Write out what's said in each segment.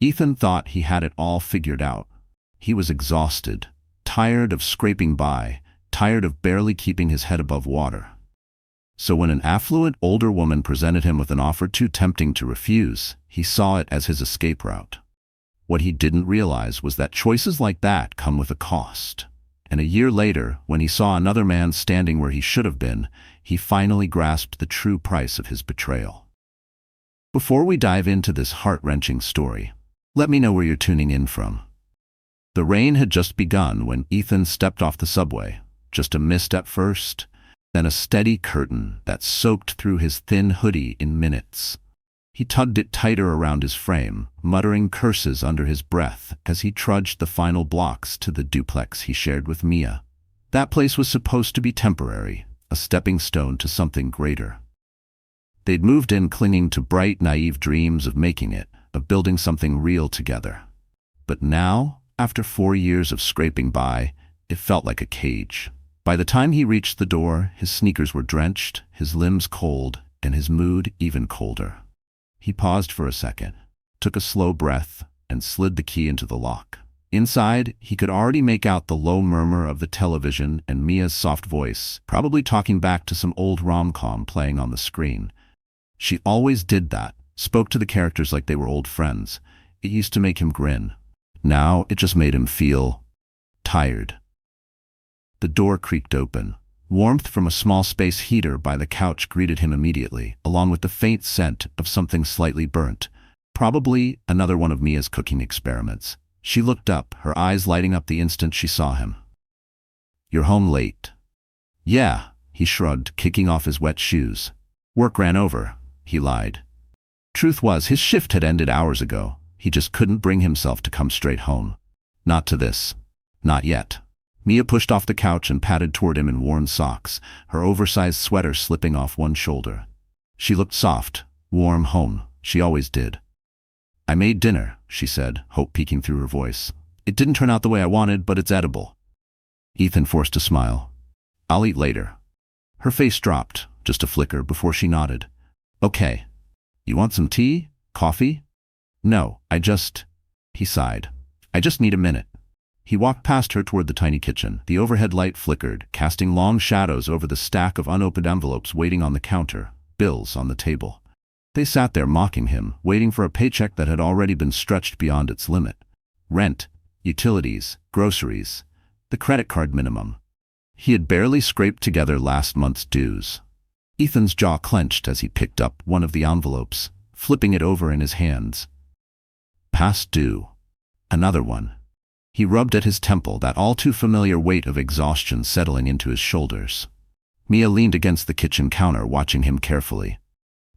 Ethan thought he had it all figured out. He was exhausted, tired of scraping by, tired of barely keeping his head above water. So when an affluent older woman presented him with an offer too tempting to refuse, he saw it as his escape route. What he didn't realize was that choices like that come with a cost. And a year later, when he saw another man standing where he should have been, he finally grasped the true price of his betrayal. Before we dive into this heart-wrenching story, let me know where you're tuning in from. The rain had just begun when Ethan stepped off the subway. Just a mist at first, then a steady curtain that soaked through his thin hoodie in minutes. He tugged it tighter around his frame, muttering curses under his breath as he trudged the final blocks to the duplex he shared with Mia. That place was supposed to be temporary, a stepping stone to something greater. They'd moved in clinging to bright, naive dreams of making it, of building something real together. But now, after 4 years of scraping by, it felt like a cage. By the time he reached the door, his sneakers were drenched, his limbs cold, and his mood even colder. He paused for a second, took a slow breath, and slid the key into the lock. Inside, he could already make out the low murmur of the television and Mia's soft voice, probably talking back to some old rom-com playing on the screen. She always did that, spoke to the characters like they were old friends. It used to make him grin. Now it just made him feel tired. The door creaked open. Warmth from a small space heater by the couch greeted him immediately, along with the faint scent of something slightly burnt. Probably another one of Mia's cooking experiments. She looked up, her eyes lighting up the instant she saw him. "You're home late." "Yeah," he shrugged, kicking off his wet shoes. "Work ran over," he lied. Truth was, his shift had ended hours ago. He just couldn't bring himself to come straight home. Not to this. Not yet. Mia pushed off the couch and padded toward him in worn socks, her oversized sweater slipping off one shoulder. She looked soft, warm home. She always did. "I made dinner," she said, hope peeking through her voice. "It didn't turn out the way I wanted, but it's edible." Ethan forced a smile. "I'll eat later." Her face dropped, just a flicker, before she nodded. "Okay. You want some tea? Coffee?" "No, he sighed. "I just need a minute." He walked past her toward the tiny kitchen. The overhead light flickered, casting long shadows over the stack of unopened envelopes waiting on the counter, bills on the table. They sat there mocking him, waiting for a paycheck that had already been stretched beyond its limit. Rent, utilities, groceries, the credit card minimum. He had barely scraped together last month's dues. Ethan's jaw clenched as he picked up one of the envelopes, flipping it over in his hands. Past due. Another one. He rubbed at his temple, that all-too-familiar weight of exhaustion settling into his shoulders. Mia leaned against the kitchen counter, watching him carefully.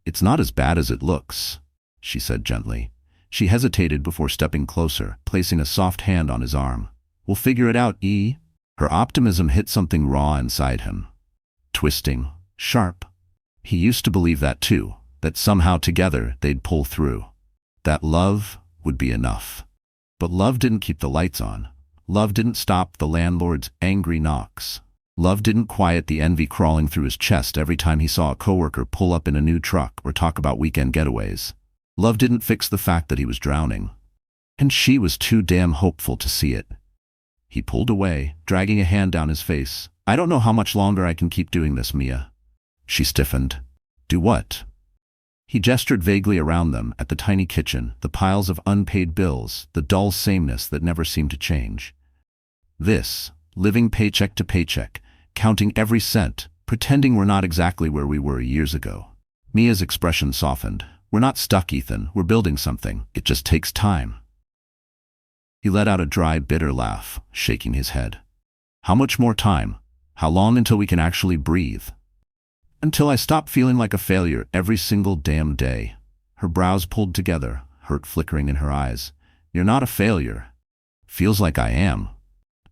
"It's not as bad as it looks," she said gently. She hesitated before stepping closer, placing a soft hand on his arm. "We'll figure it out, E." Her optimism hit something raw inside him. Twisting, sharp. He used to believe that too, that somehow together they'd pull through. That love would be enough. But love didn't keep the lights on. Love didn't stop the landlord's angry knocks. Love didn't quiet the envy crawling through his chest every time he saw a coworker pull up in a new truck or talk about weekend getaways. Love didn't fix the fact that he was drowning. And she was too damn hopeful to see it. He pulled away, dragging a hand down his face. "I don't know how much longer I can keep doing this, Mia." She stiffened. "Do what?" He gestured vaguely around them, at the tiny kitchen, the piles of unpaid bills, the dull sameness that never seemed to change. This, living paycheck to paycheck, counting every cent, pretending we're not exactly where we were years ago. Mia's expression softened. "We're not stuck, Ethan. We're building something. It just takes time." He let out a dry, bitter laugh, shaking his head. "How much more time? How long until we can actually breathe?" "Until I stop feeling like a failure every single damn day." Her brows pulled together, hurt flickering in her eyes. "You're not a failure." "Feels like I am."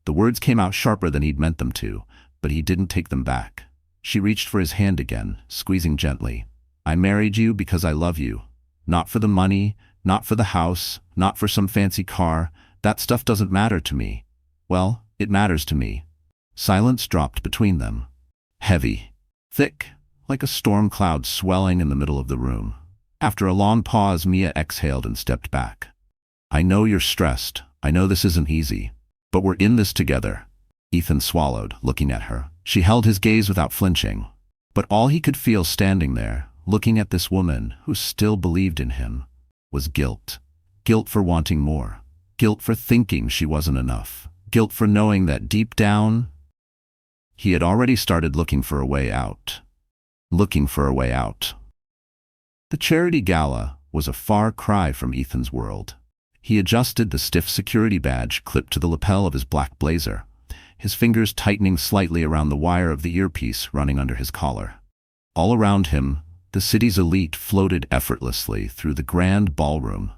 The words came out sharper than he'd meant them to, but he didn't take them back. She reached for his hand again, squeezing gently. "I married you because I love you. Not for the money, not for the house, not for some fancy car. That stuff doesn't matter to me. Well, it matters to me." Silence dropped between them. Heavy. Thick, like a storm cloud swelling in the middle of the room. After a long pause, Mia exhaled and stepped back. I know you're stressed. I know this isn't easy. But we're in this together. Ethan swallowed, looking at her. She held his gaze without flinching. But all he could feel standing there, looking at this woman who still believed in him, was guilt. Guilt for wanting more. Guilt for thinking she wasn't enough. Guilt for knowing that deep down, he had already started looking for a way out. Looking for a way out. The charity gala was a far cry from Ethan's world. He adjusted the stiff security badge clipped to the lapel of his black blazer, his fingers tightening slightly around the wire of the earpiece running under his collar. All around him, the city's elite floated effortlessly through the grand ballroom,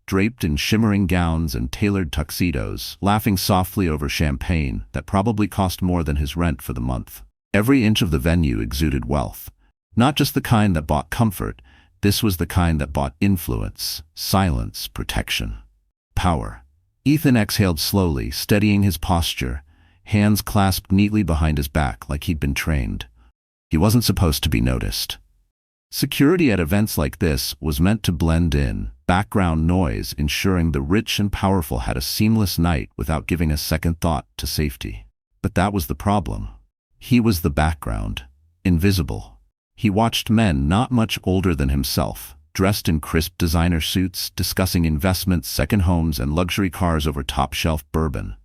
draped in shimmering gowns and tailored tuxedos, laughing softly over champagne that probably cost more than his rent for the month. Every inch of the venue exuded wealth, not just the kind that bought comfort. This was the kind that bought influence, silence, protection, power. Ethan exhaled slowly, steadying his posture, hands clasped neatly behind his back like he'd been trained. He wasn't supposed to be noticed. Security at events like this was meant to blend in, background noise ensuring the rich and powerful had a seamless night without giving a second thought to safety. But that was the problem. He was the background, invisible. He watched men not much older than himself, dressed in crisp designer suits, discussing investments, second homes, and luxury cars over top-shelf bourbon.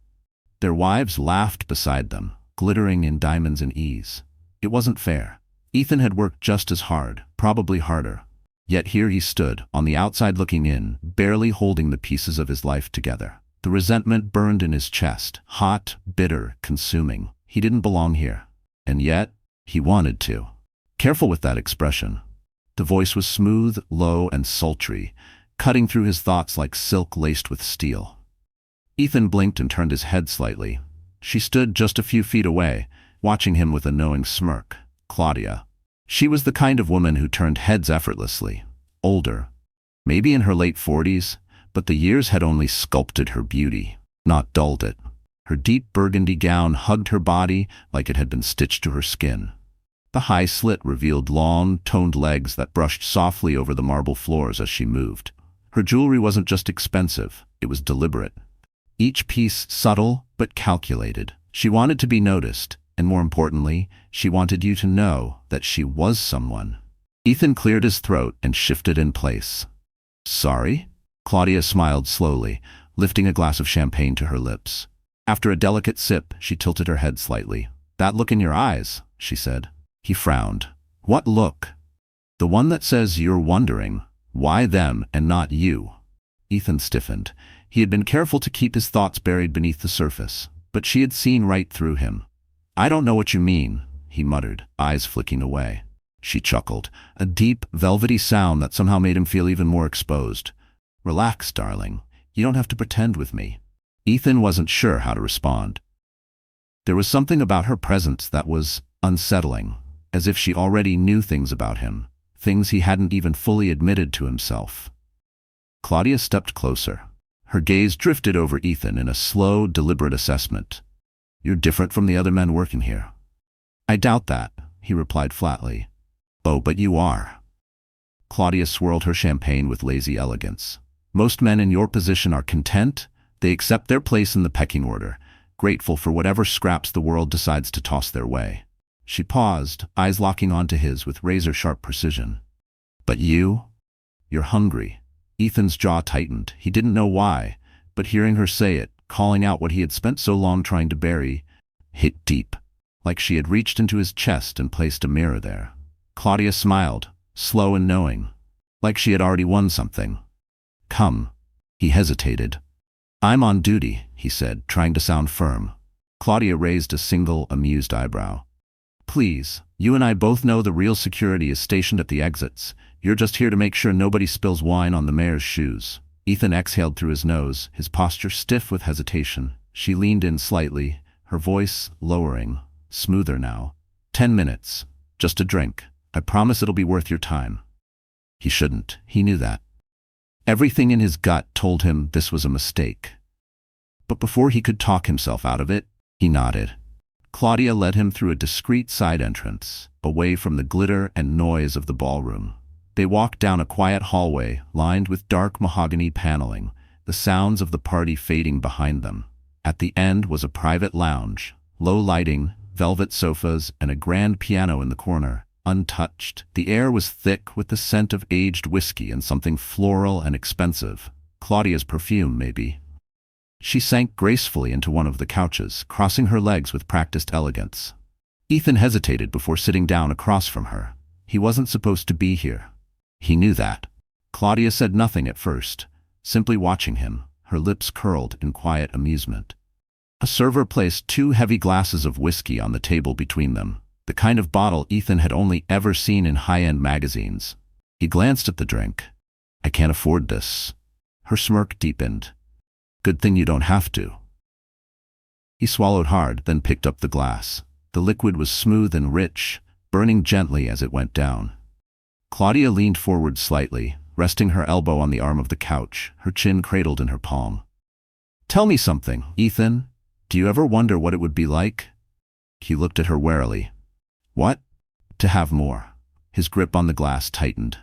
Their wives laughed beside them, glittering in diamonds and ease. It wasn't fair. Ethan had worked just as hard, probably harder. Yet here he stood, on the outside looking in, barely holding the pieces of his life together. The resentment burned in his chest, hot, bitter, consuming. He didn't belong here. And yet, he wanted to. Careful with that expression. The voice was smooth, low, and sultry, cutting through his thoughts like silk laced with steel. Ethan blinked and turned his head slightly. She stood just a few feet away, watching him with a knowing smirk. Claudia. She was the kind of woman who turned heads effortlessly. Older, maybe in her late 40s, but the years had only sculpted her beauty, not dulled it. Her deep burgundy gown hugged her body like it had been stitched to her skin. The high slit revealed long, toned legs that brushed softly over the marble floors as she moved. Her jewelry wasn't just expensive, it was deliberate. Each piece subtle but calculated. She wanted to be noticed, and more importantly, she wanted you to know that she was someone. Ethan cleared his throat and shifted in place. Sorry? Claudia smiled slowly, lifting a glass of champagne to her lips. After a delicate sip, she tilted her head slightly. That look in your eyes, she said. He frowned. What look? The one that says you're wondering, why them and not you? Ethan stiffened. He had been careful to keep his thoughts buried beneath the surface, but she had seen right through him. I don't know what you mean, he muttered, eyes flicking away. She chuckled, a deep, velvety sound that somehow made him feel even more exposed. Relax, darling. You don't have to pretend with me. Ethan wasn't sure how to respond. There was something about her presence that was unsettling, as if she already knew things about him, things he hadn't even fully admitted to himself. Claudia stepped closer. Her gaze drifted over Ethan in a slow, deliberate assessment. You're different from the other men working here. I doubt that, he replied flatly. Oh, but you are. Claudia swirled her champagne with lazy elegance. Most men in your position are content. They accept their place in the pecking order, grateful for whatever scraps the world decides to toss their way. She paused, eyes locking onto his with razor-sharp precision. But you? You're hungry. Ethan's jaw tightened. He didn't know why, but hearing her say it, calling out what he had spent so long trying to bury, hit deep, like she had reached into his chest and placed a mirror there. Claudia smiled, slow and knowing, like she had already won something. Come. He hesitated. I'm on duty, he said, trying to sound firm. Claudia raised a single, amused eyebrow. Please, you and I both know the real security is stationed at the exits. You're just here to make sure nobody spills wine on the mayor's shoes. Ethan exhaled through his nose, his posture stiff with hesitation. She leaned in slightly, her voice lowering, smoother now. 10 minutes. Just a drink. I promise it'll be worth your time. He shouldn't. He knew that. Everything in his gut told him this was a mistake. But before he could talk himself out of it, he nodded. Claudia led him through a discreet side entrance, away from the glitter and noise of the ballroom. They walked down a quiet hallway lined with dark mahogany paneling, the sounds of the party fading behind them. At the end was a private lounge, low lighting, velvet sofas, and a grand piano in the corner, untouched. The air was thick with the scent of aged whiskey and something floral and expensive. Claudia's perfume, maybe. She sank gracefully into one of the couches, crossing her legs with practiced elegance. Ethan hesitated before sitting down across from her. He wasn't supposed to be here. He knew that. Claudia said nothing at first, simply watching him, her lips curled in quiet amusement. A server placed 2 heavy glasses of whiskey on the table between them, the kind of bottle Ethan had only ever seen in high-end magazines. He glanced at the drink. "I can't afford this." Her smirk deepened. "Good thing you don't have to." He swallowed hard, then picked up the glass. The liquid was smooth and rich, burning gently as it went down. Claudia leaned forward slightly, resting her elbow on the arm of the couch, her chin cradled in her palm. "Tell me something, Ethan. Do you ever wonder what it would be like?" He looked at her warily. "What?" "To have more." His grip on the glass tightened.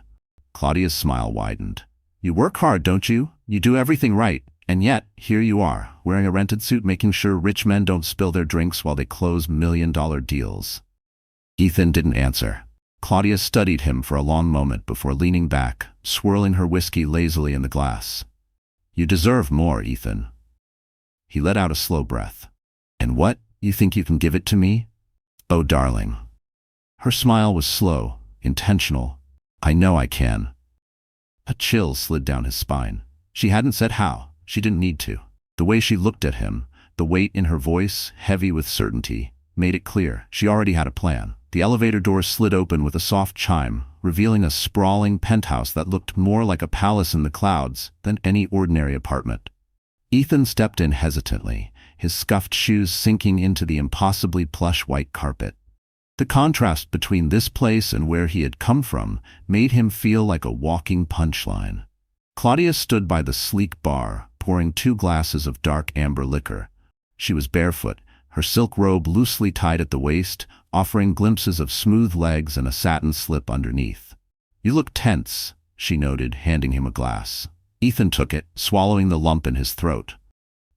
Claudia's smile widened. "You work hard, don't you? You do everything right. And yet, here you are, wearing a rented suit, making sure rich men don't spill their drinks while they close million-dollar deals." Ethan didn't answer. Claudia studied him for a long moment before leaning back, swirling her whiskey lazily in the glass. "You deserve more, Ethan." He let out a slow breath. "And what? You think you can give it to me?" "Oh, darling." Her smile was slow, intentional. "I know I can." A chill slid down his spine. She hadn't said how. She didn't need to. The way she looked at him, the weight in her voice, heavy with certainty, made it clear she already had a plan. The elevator door slid open with a soft chime, revealing a sprawling penthouse that looked more like a palace in the clouds than any ordinary apartment. Ethan stepped in hesitantly, his scuffed shoes sinking into the impossibly plush white carpet. The contrast between this place and where he had come from made him feel like a walking punchline. Claudia stood by the sleek bar, pouring 2 glasses of dark amber liquor. She was barefoot, her silk robe loosely tied at the waist, offering glimpses of smooth legs and a satin slip underneath. "You look tense," she noted, handing him a glass. Ethan took it, swallowing the lump in his throat.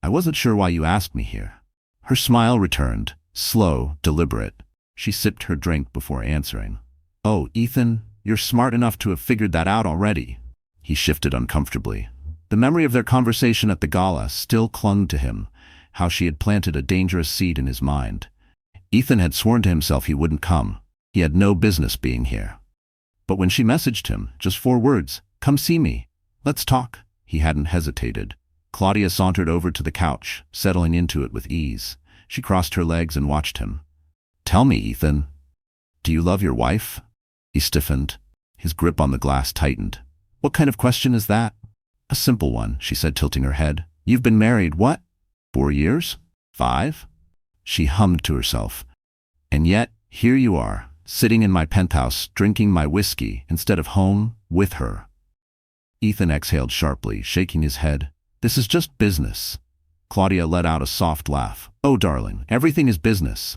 "I wasn't sure why you asked me here." Her smile returned, slow, deliberate. She sipped her drink before answering. "Oh, Ethan, you're smart enough to have figured that out already." He shifted uncomfortably. The memory of their conversation at the gala still clung to him, how she had planted a dangerous seed in his mind. Ethan had sworn to himself he wouldn't come. He had no business being here. But when she messaged him, just 4 words, "Come see me. Let's talk," he hadn't hesitated. Claudia sauntered over to the couch, settling into it with ease. She crossed her legs and watched him. "Tell me, Ethan, do you love your wife?" He stiffened. His grip on the glass tightened. "What kind of question is that?" "A simple one," she said, tilting her head. "You've been married, what? 4 years? 5? She hummed to herself. "And yet, here you are, sitting in my penthouse, drinking my whiskey, instead of home, with her." Ethan exhaled sharply, shaking his head. "This is just business." Claudia let out a soft laugh. "Oh, darling, everything is business."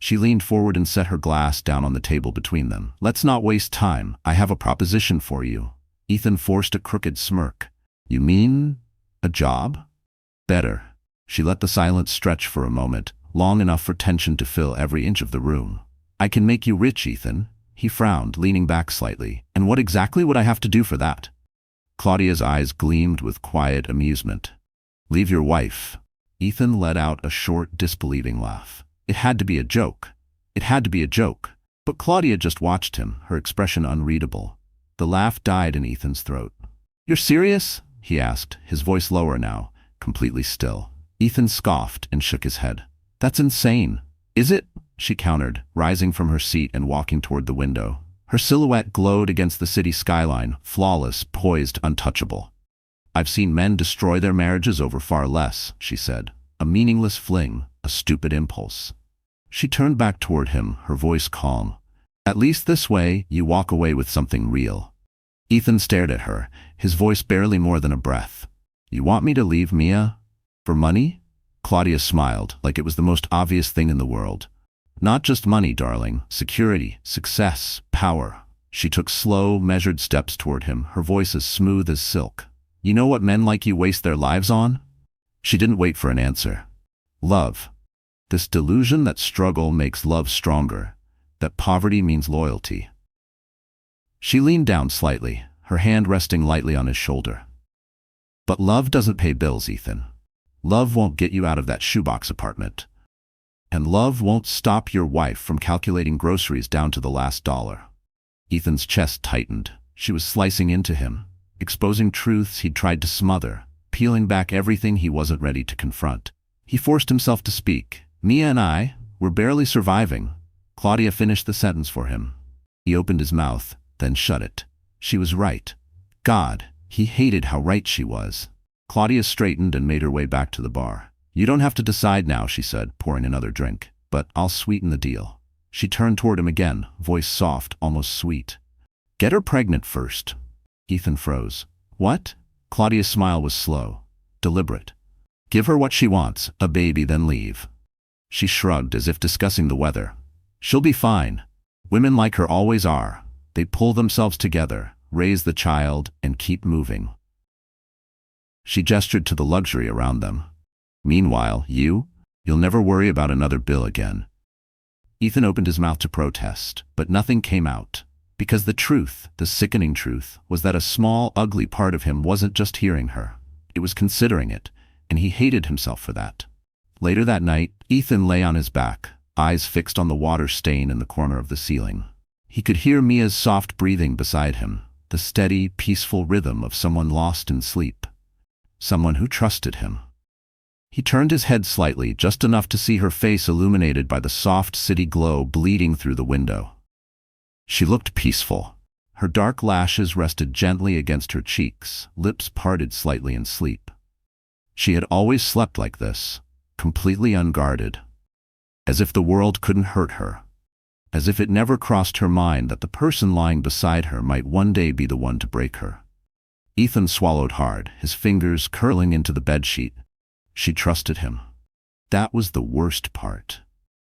She leaned forward and set her glass down on the table between them. "Let's not waste time. I have a proposition for you." Ethan forced a crooked smirk. "You mean a job?" "Better." She let the silence stretch for a moment, long enough for tension to fill every inch of the room. "I can make you rich, Ethan." He frowned, leaning back slightly. "And what exactly would I have to do for that?" Claudia's eyes gleamed with quiet amusement. "Leave your wife." Ethan let out a short, disbelieving laugh. It had to be a joke. It had to be a joke. But Claudia just watched him, her expression unreadable. The laugh died in Ethan's throat. "You're serious?" he asked, his voice lower now, completely still. Ethan scoffed and shook his head. "That's insane." "Is it?" she countered, rising from her seat and walking toward the window. Her silhouette glowed against the city skyline, flawless, poised, untouchable. "I've seen men destroy their marriages over far less," she said. "A meaningless fling, a stupid impulse." She turned back toward him, her voice calm. "At least this way, you walk away with something real." Ethan stared at her, his voice barely more than a breath. "You want me to leave Mia? For money?" Claudia smiled, like it was the most obvious thing in the world. "Not just money, darling. Security, success, power." She took slow, measured steps toward him, her voice as smooth as silk. You know what men like you waste their lives on? She didn't wait for an answer. Love. This delusion that struggle makes love stronger, that poverty means loyalty. She leaned down slightly, her hand resting lightly on his shoulder. But love doesn't pay bills, Ethan. Love won't get you out of that shoebox apartment. And love won't stop your wife from calculating groceries down to the last dollar. Ethan's chest tightened. She was slicing into him, exposing truths he'd tried to smother, peeling back everything he wasn't ready to confront. He forced himself to speak. Mia and I, we're barely surviving. Claudia finished the sentence for him. He opened his mouth, then shut it. She was right. God, he hated how right she was. Claudia straightened and made her way back to the bar. You don't have to decide now, she said, pouring another drink, but I'll sweeten the deal. She turned toward him again, voice soft, almost sweet. Get her pregnant first. Ethan froze. What? Claudia's smile was slow, deliberate. Give her what she wants, a baby, then leave. She shrugged as if discussing the weather. She'll be fine. Women like her always are. They pull themselves together, raise the child, and keep moving. She gestured to the luxury around them. Meanwhile, you'll never worry about another bill again. Ethan opened his mouth to protest, but nothing came out. Because the truth, the sickening truth, was that a small, ugly part of him wasn't just hearing her. It was considering it, and he hated himself for that. Later that night, Ethan lay on his back, eyes fixed on the water stain in the corner of the ceiling. He could hear Mia's soft breathing beside him, the steady, peaceful rhythm of someone lost in sleep. Someone who trusted him. He turned his head slightly, just enough to see her face illuminated by the soft city glow bleeding through the window. She looked peaceful. Her dark lashes rested gently against her cheeks, lips parted slightly in sleep. She had always slept like this, completely unguarded. As if the world couldn't hurt her. As if it never crossed her mind that the person lying beside her might one day be the one to break her. Ethan swallowed hard, his fingers curling into the bedsheet. She trusted him. That was the worst part.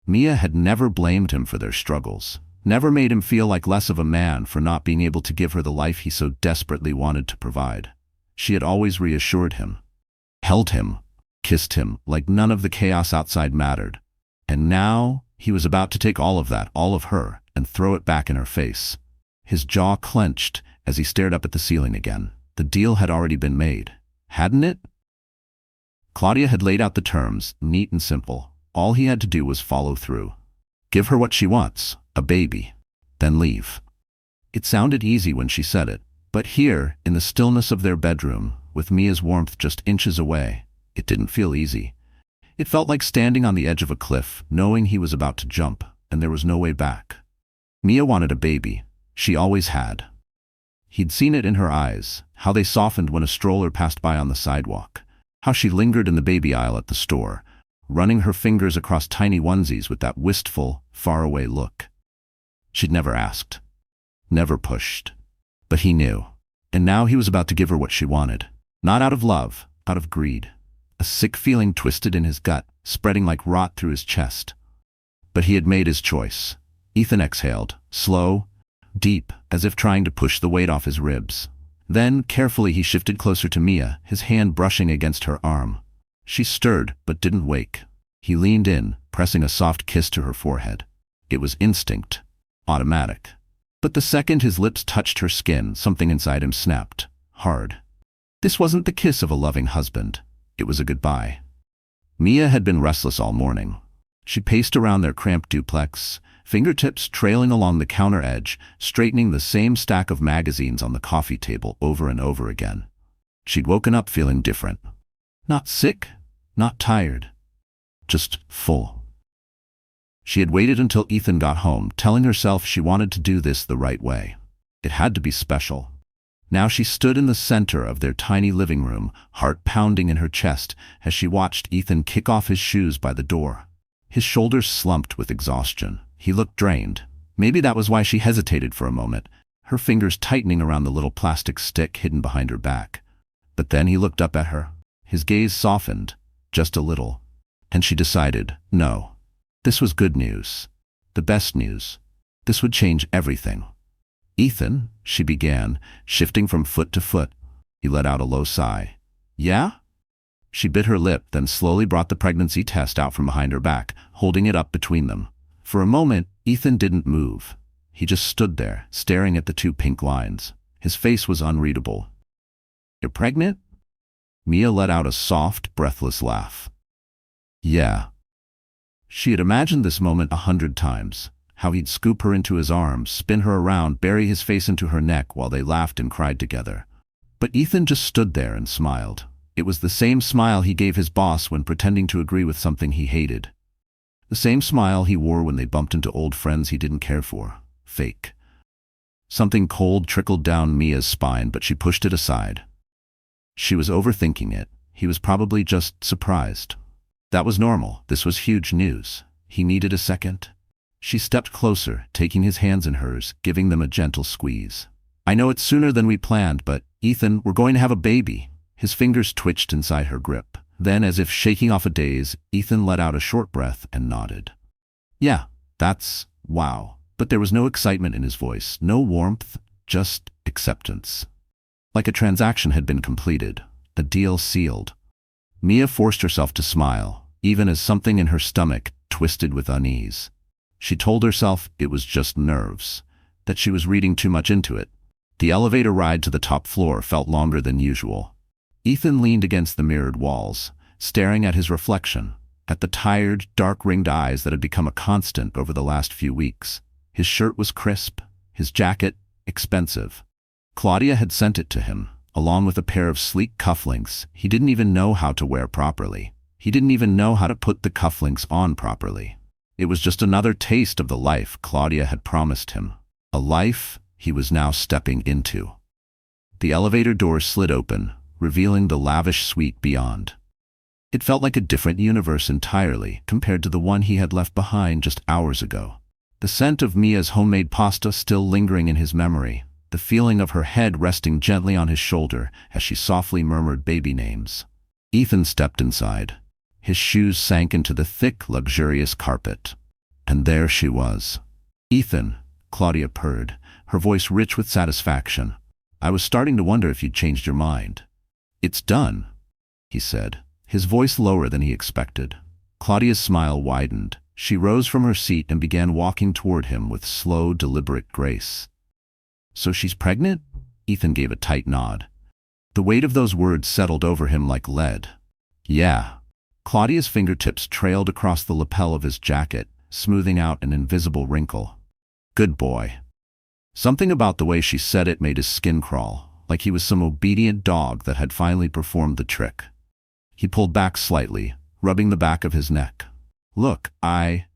Mia had never blamed him for their struggles, never made him feel like less of a man for not being able to give her the life he so desperately wanted to provide. She had always reassured him, held him, kissed him like none of the chaos outside mattered. And now he was about to take all of that, all of her, and throw it back in her face. His jaw clenched as he stared up at the ceiling again. The deal had already been made, hadn't it? Claudia had laid out the terms, neat and simple. All he had to do was follow through. Give her what she wants, a baby, then leave. It sounded easy when she said it, but here, in the stillness of their bedroom, with Mia's warmth just inches away, it didn't feel easy. It felt like standing on the edge of a cliff, knowing he was about to jump, and there was no way back. Mia wanted a baby. She always had. He'd seen it in her eyes, how they softened when a stroller passed by on the sidewalk, how she lingered in the baby aisle at the store, running her fingers across tiny onesies with that wistful, faraway look. She'd never asked, never pushed. But he knew, and now he was about to give her what she wanted. Not out of love, out of greed. A sick feeling twisted in his gut, spreading like rot through his chest. But he had made his choice. Ethan exhaled, slow, deep, as if trying to push the weight off his ribs. Then, carefully, he shifted closer to Mia, his hand brushing against her arm. She stirred, but didn't wake. He leaned in, pressing a soft kiss to her forehead. It was instinct, automatic. But the second his lips touched her skin, something inside him snapped, hard. This wasn't the kiss of a loving husband. It was a goodbye. Mia had been restless all morning. She paced around their cramped duplex, fingertips trailing along the counter edge, straightening the same stack of magazines on the coffee table over and over again. She'd woken up feeling different. Not sick, not tired, just full. She had waited until Ethan got home, telling herself she wanted to do this the right way. It had to be special. Now she stood in the center of their tiny living room, heart pounding in her chest as she watched Ethan kick off his shoes by the door. His shoulders slumped with exhaustion. He looked drained. Maybe that was why she hesitated for a moment, her fingers tightening around the little plastic stick hidden behind her back. But then he looked up at her. His gaze softened, just a little. And she decided, no. This was good news. The best news. This would change everything. Ethan, she began, shifting from foot to foot. He let out a low sigh. Yeah? She bit her lip, then slowly brought the pregnancy test out from behind her back, holding it up between them. For a moment, Ethan didn't move. He just stood there, staring at the two pink lines. His face was unreadable. You're pregnant? Mia let out a soft, breathless laugh. Yeah. She had imagined this moment 100 times. How he'd scoop her into his arms, spin her around, bury his face into her neck while they laughed and cried together. But Ethan just stood there and smiled. It was the same smile he gave his boss when pretending to agree with something he hated. The same smile he wore when they bumped into old friends he didn't care for. Fake. Something cold trickled down Mia's spine, but she pushed it aside. She was overthinking it. He was probably just surprised. That was normal. This was huge news. He needed a second. She stepped closer, taking his hands in hers, giving them a gentle squeeze. I know it's sooner than we planned, but, Ethan, we're going to have a baby. His fingers twitched inside her grip. Then, as if shaking off a daze, Ethan let out a short breath and nodded. Yeah, that's wow. But there was no excitement in his voice, no warmth, just acceptance. Like a transaction had been completed, a deal sealed. Mia forced herself to smile, even as something in her stomach twisted with unease. She told herself it was just nerves, that she was reading too much into it. The elevator ride to the top floor felt longer than usual. Ethan leaned against the mirrored walls, staring at his reflection, at the tired, dark-ringed eyes that had become a constant over the last few weeks. His shirt was crisp, his jacket expensive. Claudia had sent it to him, along with a pair of sleek cufflinks he didn't even know how to wear properly. He didn't even know how to put the cufflinks on properly. It was just another taste of the life Claudia had promised him, a life he was now stepping into. The elevator doors slid open, revealing the lavish suite beyond. It felt like a different universe entirely compared to the one he had left behind just hours ago. The scent of Mia's homemade pasta still lingering in his memory, the feeling of her head resting gently on his shoulder as she softly murmured baby names. Ethan stepped inside. His shoes sank into the thick, luxurious carpet. And there she was. Ethan, Claudia purred, her voice rich with satisfaction. I was starting to wonder if you'd changed your mind. It's done, he said, his voice lower than he expected. Claudia's smile widened. She rose from her seat and began walking toward him with slow, deliberate grace. So she's pregnant? Ethan gave a tight nod. The weight of those words settled over him like lead. Yeah. Claudia's fingertips trailed across the lapel of his jacket, smoothing out an invisible wrinkle. Good boy. Something about the way she said it made his skin crawl, like he was some obedient dog that had finally performed the trick. He pulled back slightly, rubbing the back of his neck. Look,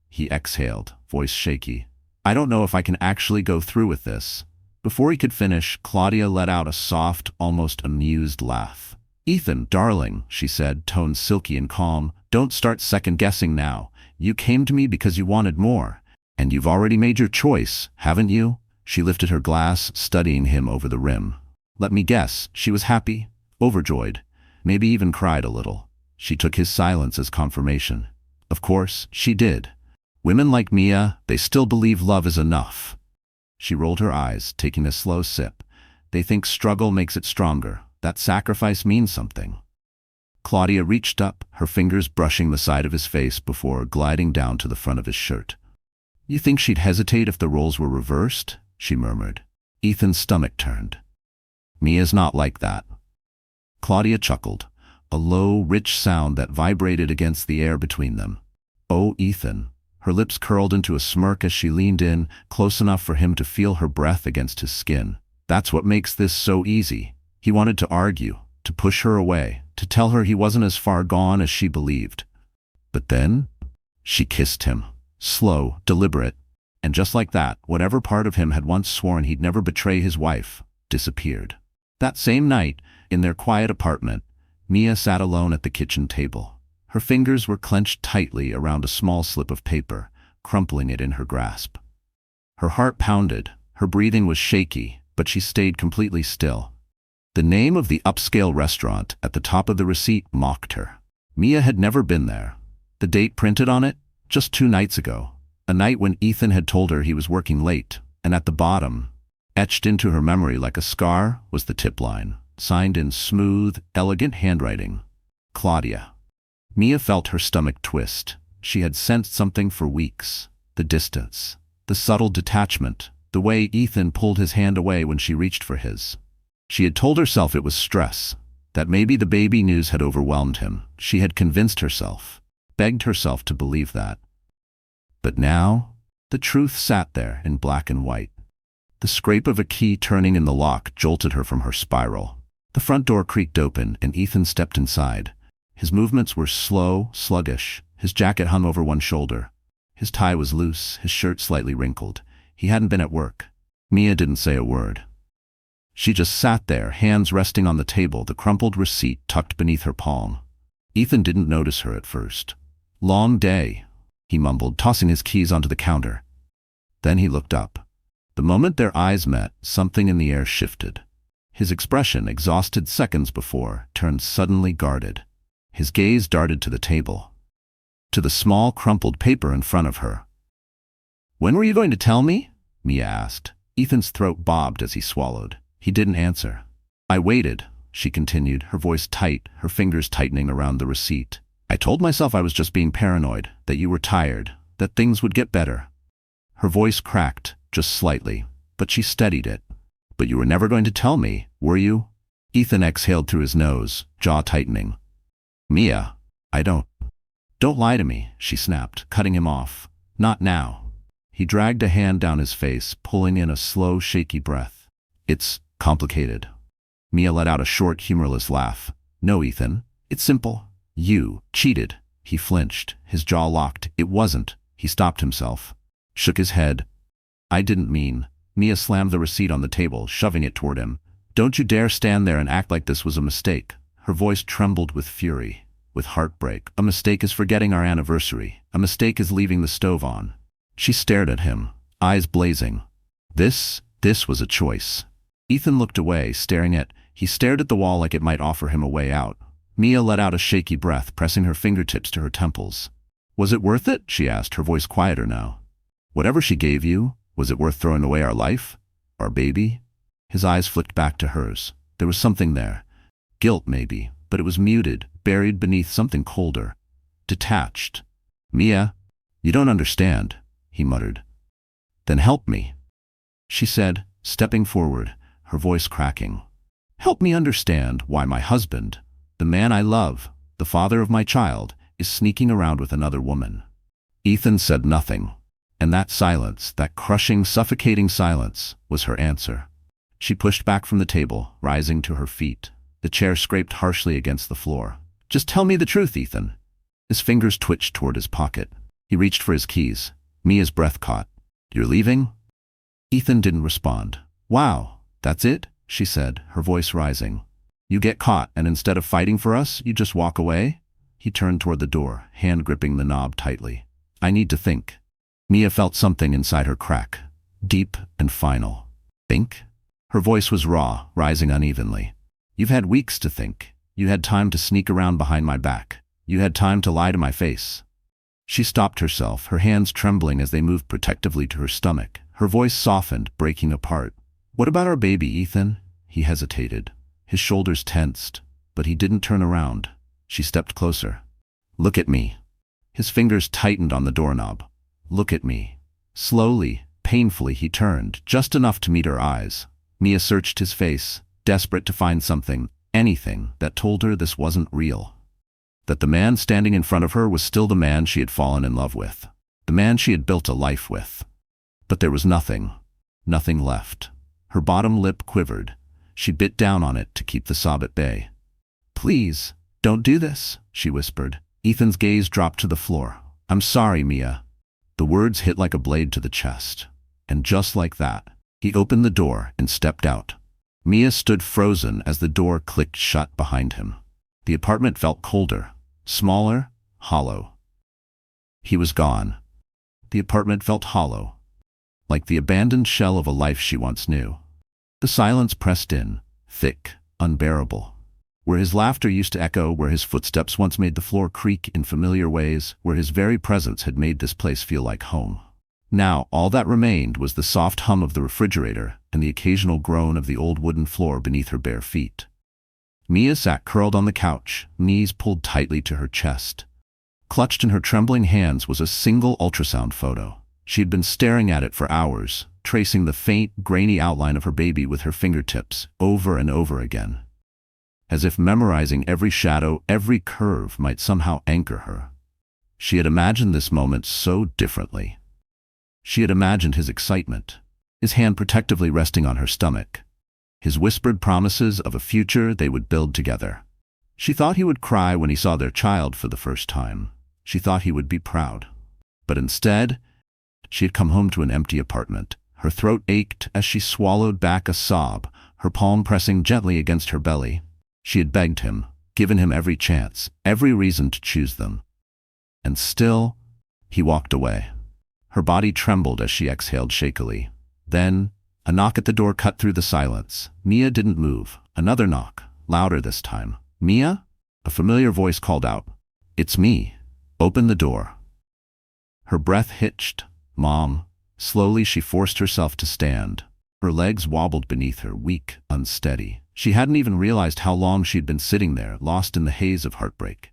he exhaled, voice shaky. I don't know if I can actually go through with this. Before he could finish, Claudia let out a soft, almost amused laugh. Ethan, darling, she said, tone silky and calm, don't start second-guessing now. You came to me because you wanted more. And you've already made your choice, haven't you? She lifted her glass, studying him over the rim. Let me guess, she was happy, overjoyed, maybe even cried a little. She took his silence as confirmation. Of course, she did. Women like Mia, they still believe love is enough. She rolled her eyes, taking a slow sip. They think struggle makes it stronger, that sacrifice means something. Claudia reached up, her fingers brushing the side of his face before gliding down to the front of his shirt. You think she'd hesitate if the roles were reversed? She murmured. Ethan's stomach turned. Mia's not like that. Claudia chuckled, a low, rich sound that vibrated against the air between them. Oh, Ethan. Her lips curled into a smirk as she leaned in, close enough for him to feel her breath against his skin. That's what makes this so easy. He wanted to argue, to push her away, to tell her he wasn't as far gone as she believed. But then, she kissed him. Slow, deliberate, and just like that, whatever part of him had once sworn he'd never betray his wife, disappeared. That same night, in their quiet apartment, Mia sat alone at the kitchen table. Her fingers were clenched tightly around a small slip of paper, crumpling it in her grasp. Her heart pounded, her breathing was shaky, but she stayed completely still. The name of the upscale restaurant at the top of the receipt mocked her. Mia had never been there. The date printed on it? Just 2 nights ago. A night when Ethan had told her he was working late, and at the bottom, etched into her memory like a scar, was the tip line. signed in smooth, elegant handwriting. Claudia. Mia felt her stomach twist. She had sensed something for weeks. The distance. The subtle detachment. The way Ethan pulled his hand away when she reached for his. She had told herself it was stress. That maybe the baby news had overwhelmed him. She had convinced herself. Begged herself to believe that. But now, the truth sat there in black and white. The scrape of a key turning in the lock jolted her from her spiral. The front door creaked open and Ethan stepped inside. His movements were slow, sluggish. His jacket hung over one shoulder. His tie was loose, his shirt slightly wrinkled. He hadn't been at work. Mia didn't say a word. She just sat there, hands resting on the table, the crumpled receipt tucked beneath her palm. Ethan didn't notice her at first. "Long day," he mumbled, tossing his keys onto the counter. Then he looked up. The moment their eyes met, something in the air shifted. His expression, exhausted seconds before, turned suddenly guarded. His gaze darted to the table. To the small, crumpled paper in front of her. "When were you going to tell me?" Mia asked. Ethan's throat bobbed as he swallowed. He didn't answer. "I waited," she continued, her voice tight, her fingers tightening around the receipt. "I told myself I was just being paranoid, that you were tired, that things would get better." Her voice cracked, just slightly, but she steadied it. "But you were never going to tell me, were you?" Ethan exhaled through his nose, jaw tightening. "Mia, I don't lie to me," she snapped, cutting him off. "Not now." He dragged a hand down his face, pulling in a slow, shaky breath. "It's complicated." Mia let out a short, humorless laugh. "No, Ethan, it's simple. You cheated." He flinched, his jaw locked. "It wasn't." He stopped himself, shook his head. "I didn't mean." Mia slammed the receipt on the table, shoving it toward him. "Don't you dare stand there and act like this was a mistake." Her voice trembled with fury, with heartbreak. "A mistake is forgetting our anniversary. A mistake is leaving the stove on." She stared at him, eyes blazing. This was a choice. Ethan looked away, he stared at the wall like it might offer him a way out. Mia let out a shaky breath, pressing her fingertips to her temples. "Was it worth it?" she asked, her voice quieter now. "Whatever she gave you, was it worth throwing away our life? Our baby?" His eyes flicked back to hers. There was something there. Guilt, maybe, but it was muted, buried beneath something colder. Detached. "Mia, you don't understand," he muttered. "Then help me," she said, stepping forward, her voice cracking. "Help me understand why my husband, the man I love, the father of my child, is sneaking around with another woman." Ethan said nothing, and that silence, that crushing, suffocating silence, was her answer. She pushed back from the table, rising to her feet. The chair scraped harshly against the floor. "Just tell me the truth, Ethan." His fingers twitched toward his pocket. He reached for his keys. Mia's breath caught. "You're leaving?" Ethan didn't respond. "Wow, that's it?" she said, her voice rising. "You get caught, and instead of fighting for us, you just walk away?" He turned toward the door, hand gripping the knob tightly. "I need to think." Mia felt something inside her crack, deep and final. "Think?" Her voice was raw, rising unevenly. "You've had weeks to think. You had time to sneak around behind my back. You had time to lie to my face." She stopped herself, her hands trembling as they moved protectively to her stomach. Her voice softened, breaking apart. "What about our baby, Ethan?" He hesitated. His shoulders tensed, but he didn't turn around. She stepped closer. "Look at me." His fingers tightened on the doorknob. "Look at me." Slowly, painfully, he turned, just enough to meet her eyes. Mia searched his face, desperate to find something, anything, that told her this wasn't real. That the man standing in front of her was still the man she had fallen in love with. The man she had built a life with. But there was nothing. Nothing left. Her bottom lip quivered. She bit down on it to keep the sob at bay. "Please, don't do this," she whispered. Ethan's gaze dropped to the floor. "I'm sorry, Mia." The words hit like a blade to the chest. And just like that, he opened the door and stepped out. Mia stood frozen as the door clicked shut behind him. The apartment felt colder, smaller, hollow. He was gone. The apartment felt hollow, like the abandoned shell of a life she once knew. The silence pressed in, thick, unbearable. Where his laughter used to echo, where his footsteps once made the floor creak in familiar ways, where his very presence had made this place feel like home. Now, all that remained was the soft hum of the refrigerator and the occasional groan of the old wooden floor beneath her bare feet. Mia sat curled on the couch, knees pulled tightly to her chest. Clutched in her trembling hands was a single ultrasound photo. She had been staring at it for hours, tracing the faint, grainy outline of her baby with her fingertips, over and over again. As if memorizing every shadow, every curve might somehow anchor her. She had imagined this moment so differently. She had imagined his excitement, his hand protectively resting on her stomach, his whispered promises of a future they would build together. She thought he would cry when he saw their child for the first time. She thought he would be proud. But instead, she had come home to an empty apartment. Her throat ached as she swallowed back a sob, her palm pressing gently against her belly. She had begged him, given him every chance, every reason to choose them. And still, he walked away. Her body trembled as she exhaled shakily. Then, a knock at the door cut through the silence. Mia didn't move. Another knock, louder this time. "Mia?" A familiar voice called out. "It's me. Open the door." Her breath hitched. "Mom." Slowly she forced herself to stand. Her legs wobbled beneath her, weak, unsteady. She hadn't even realized how long she'd been sitting there, lost in the haze of heartbreak.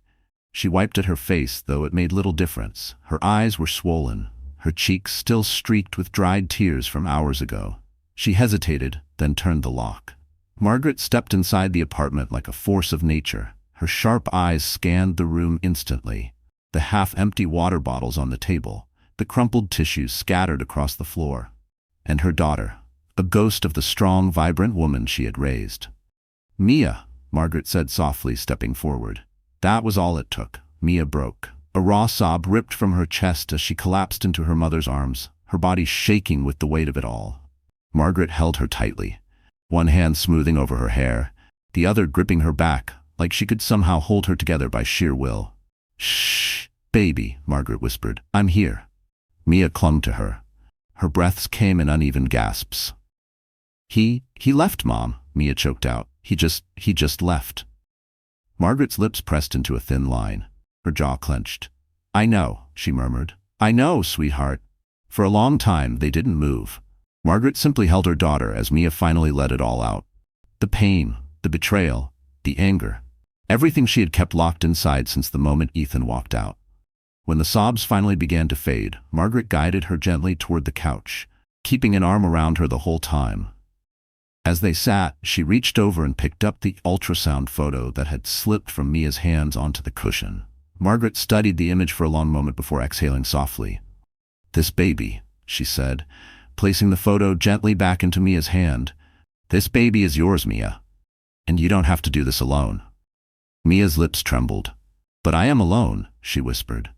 She wiped at her face, though it made little difference. Her eyes were swollen, her cheeks still streaked with dried tears from hours ago. She hesitated, then turned the lock. Margaret stepped inside the apartment like a force of nature. Her sharp eyes scanned the room instantly. The half-empty water bottles on the table, the crumpled tissues scattered across the floor. And her daughter, a ghost of the strong, vibrant woman she had raised. "Mia," Margaret said softly, stepping forward. That was all it took. Mia broke. A raw sob ripped from her chest as she collapsed into her mother's arms, her body shaking with the weight of it all. Margaret held her tightly, one hand smoothing over her hair, the other gripping her back, like she could somehow hold her together by sheer will. "Shh, baby," Margaret whispered. "I'm here." Mia clung to her. Her breaths came in uneven gasps. He left, Mom," Mia choked out. He just left." Margaret's lips pressed into a thin line. Her jaw clenched. "I know," she murmured. "I know, sweetheart." For a long time, they didn't move. Margaret simply held her daughter as Mia finally let it all out. The pain, the betrayal, the anger. Everything she had kept locked inside since the moment Ethan walked out. When the sobs finally began to fade, Margaret guided her gently toward the couch, keeping an arm around her the whole time. As they sat, she reached over and picked up the ultrasound photo that had slipped from Mia's hands onto the cushion. Margaret studied the image for a long moment before exhaling softly. "This baby," she said, placing the photo gently back into Mia's hand. "This baby is yours, Mia. And you don't have to do this alone." Mia's lips trembled. "But I am alone," she whispered.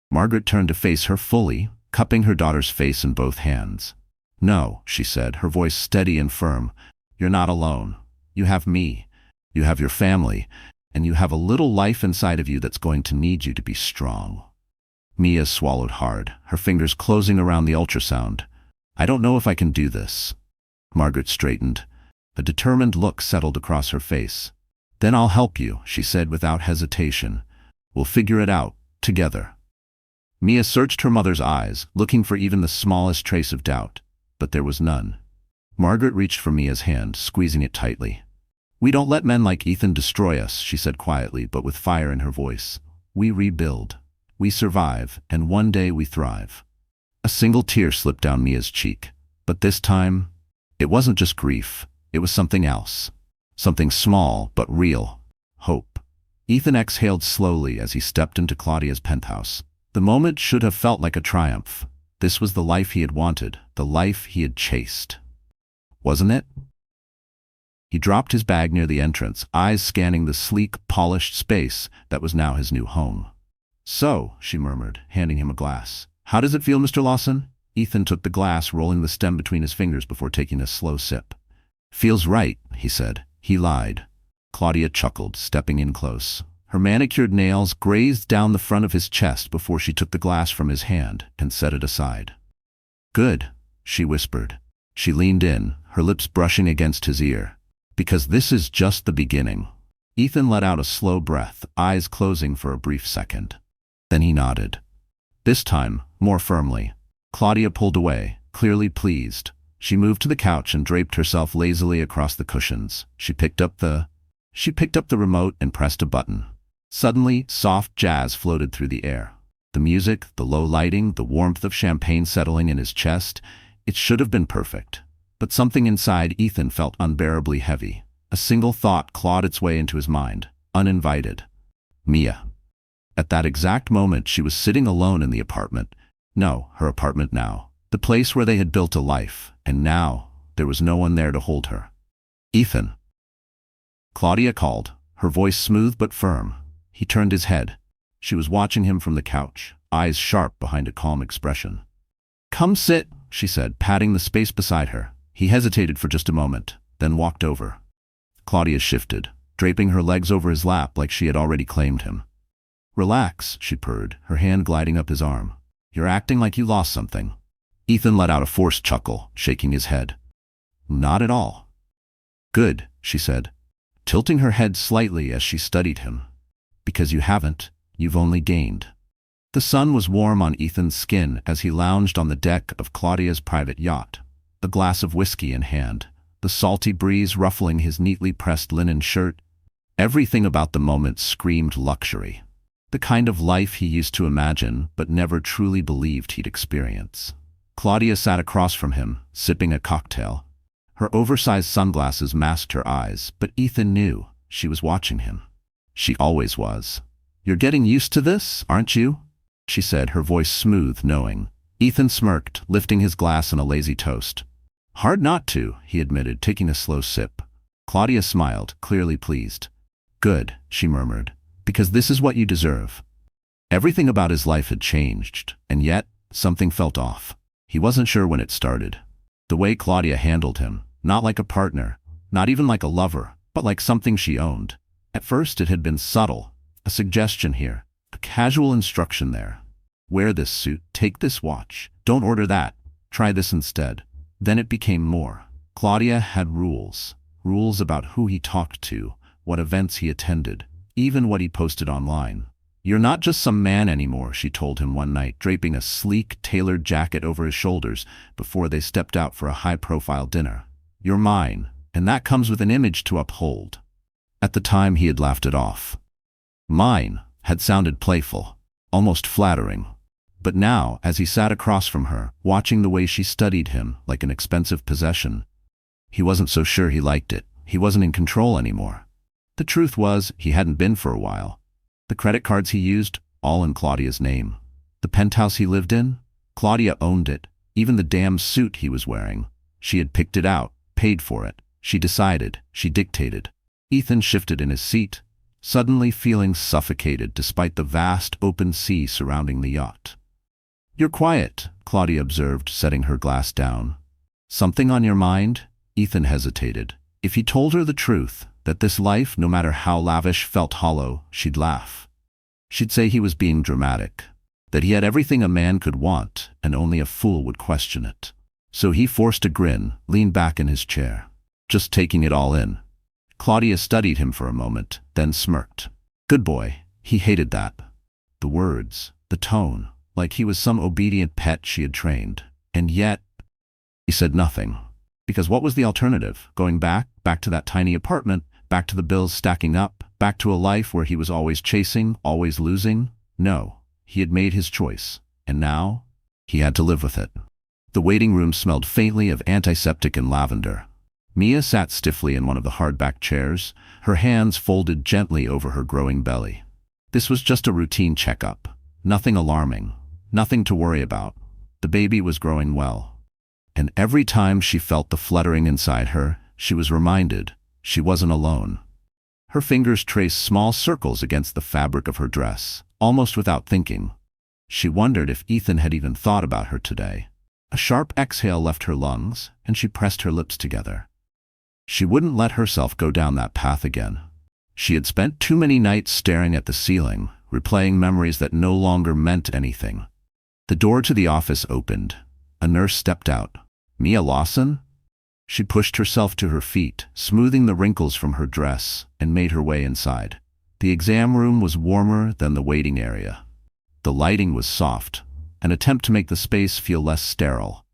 Margaret turned to face her fully, cupping her daughter's face in both hands. "No," she said, her voice steady and firm. "You're not alone. You have me. You have your family. And you have a little life inside of you that's going to need you to be strong." Mia swallowed hard, her fingers closing around the ultrasound. "I don't know if I can do this." Margaret straightened. A determined look settled across her face. "Then I'll help you," she said without hesitation. "We'll figure it out, together." Mia searched her mother's eyes, looking for even the smallest trace of doubt, but there was none. Margaret reached for Mia's hand, squeezing it tightly. "We don't let men like Ethan destroy us," she said quietly, but with fire in her voice. "We rebuild. We survive, and one day we thrive." A single tear slipped down Mia's cheek. But this time, it wasn't just grief. It was something else. Something small, but real. Hope. Ethan exhaled slowly as he stepped into Claudia's penthouse. The moment should have felt like a triumph. This was the life he had wanted, the life he had chased. Wasn't it? He dropped his bag near the entrance, eyes scanning the sleek, polished space that was now his new home. "So," she murmured, handing him a glass. "How does it feel, Mr. Lawson?" Ethan took the glass, rolling the stem between his fingers before taking a slow sip. "Feels right," he said. He lied. Claudia chuckled, stepping in close. Her manicured nails grazed down the front of his chest before she took the glass from his hand and set it aside. "Good," she whispered. She leaned in, her lips brushing against his ear. "Because this is just the beginning." Ethan let out a slow breath, eyes closing for a brief second. Then he nodded. This time, more firmly. Claudia pulled away, clearly pleased. She moved to the couch and draped herself lazily across the cushions. She picked up the She picked up the remote and pressed a button. Suddenly, soft jazz floated through the air. The music, the low lighting, the warmth of champagne settling in his chest, it should have been perfect. But something inside Ethan felt unbearably heavy. A single thought clawed its way into his mind, uninvited. Mia. At that exact moment she was sitting alone in the apartment. No, her apartment now. The place where they had built a life, and now there was no one there to hold her. Ethan. Claudia called, her voice smooth but firm. He turned his head. She was watching him from the couch, eyes sharp behind a calm expression. "Come sit," she said, patting the space beside her. He hesitated for just a moment, then walked over. Claudia shifted, draping her legs over his lap like she had already claimed him. "Relax," she purred, her hand gliding up his arm. "You're acting like you lost something." Ethan let out a forced chuckle, shaking his head. "Not at all." "Good," she said, tilting her head slightly as she studied him. "Because you haven't, you've only gained." The sun was warm on Ethan's skin as he lounged on the deck of Claudia's private yacht, a glass of whiskey in hand, the salty breeze ruffling his neatly pressed linen shirt. Everything about the moment screamed luxury, the kind of life he used to imagine but never truly believed he'd experience. Claudia sat across from him, sipping a cocktail. Her oversized sunglasses masked her eyes, but Ethan knew she was watching him. She always was. "You're getting used to this, aren't you?" she said, her voice smooth, knowing. Ethan smirked, lifting his glass in a lazy toast. "Hard not to," he admitted, taking a slow sip. Claudia smiled, clearly pleased. "Good," she murmured, "because this is what you deserve." Everything about his life had changed, and yet something felt off. He wasn't sure when it started. The way Claudia handled him, not like a partner, not even like a lover, but like something she owned. At first it had been subtle, a suggestion here, a casual instruction there. "Wear this suit, take this watch, don't order that, try this instead." Then it became more. Claudia had rules about who he talked to, what events he attended, even what he posted online. "You're not just some man anymore," she told him one night, draping a sleek, tailored jacket over his shoulders before they stepped out for a high-profile dinner. "You're mine, and that comes with an image to uphold." At the time he had laughed it off. "Mine" had sounded playful, almost flattering. But now, as he sat across from her, watching the way she studied him like an expensive possession, he wasn't so sure he liked it. He wasn't in control anymore. The truth was, he hadn't been for a while. The credit cards he used, all in Claudia's name. The penthouse he lived in, Claudia owned it. Even the damn suit he was wearing. She had picked it out, paid for it. She decided, she dictated. Ethan shifted in his seat, suddenly feeling suffocated despite the vast open sea surrounding the yacht. "You're quiet," Claudia observed, setting her glass down. "Something on your mind?" Ethan hesitated. If he told her the truth, that this life, no matter how lavish, felt hollow, she'd laugh. She'd say he was being dramatic, that he had everything a man could want, and only a fool would question it. So he forced a grin, leaned back in his chair, just taking it all in. Claudia studied him for a moment, then smirked. Good boy. He hated that. The words, the tone, like he was some obedient pet she had trained. And yet, he said nothing. Because what was the alternative? Going back to that tiny apartment, back to the bills stacking up, back to a life where he was always chasing, always losing? No, he had made his choice. And now, he had to live with it. The waiting room smelled faintly of antiseptic and lavender. Mia sat stiffly in one of the hardback chairs, her hands folded gently over her growing belly. This was just a routine checkup. Nothing alarming. Nothing to worry about. The baby was growing well. And every time she felt the fluttering inside her, she was reminded she wasn't alone. Her fingers traced small circles against the fabric of her dress, almost without thinking. She wondered if Ethan had even thought about her today. A sharp exhale left her lungs, and she pressed her lips together. She wouldn't let herself go down that path again. She had spent too many nights staring at the ceiling, replaying memories that no longer meant anything. The door to the office opened. A nurse stepped out. Mia Lawson? She pushed herself to her feet, smoothing the wrinkles from her dress, and made her way inside. The exam room was warmer than the waiting area. The lighting was soft, an attempt to make the space feel less sterile.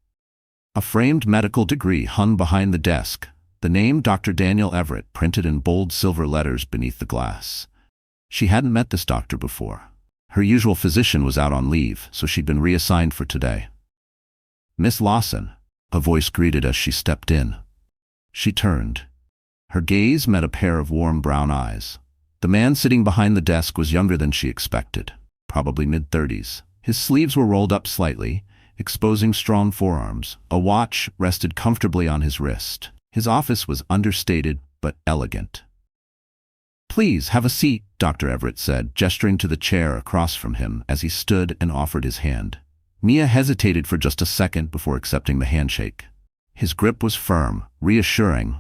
A framed medical degree hung behind the desk, The name Dr. Daniel Everett printed in bold silver letters beneath the glass. She hadn't met this doctor before. Her usual physician was out on leave, so she'd been reassigned for today. "Miss Lawson," a voice greeted as she stepped in. She turned. Her gaze met a pair of warm brown eyes. The man sitting behind the desk was younger than she expected, probably mid-30s. His sleeves were rolled up slightly, exposing strong forearms. A watch rested comfortably on his wrist. His office was understated but elegant. "Please, have a seat," Dr. Everett said, gesturing to the chair across from him as he stood and offered his hand. Mia hesitated for just a second before accepting the handshake. His grip was firm, reassuring.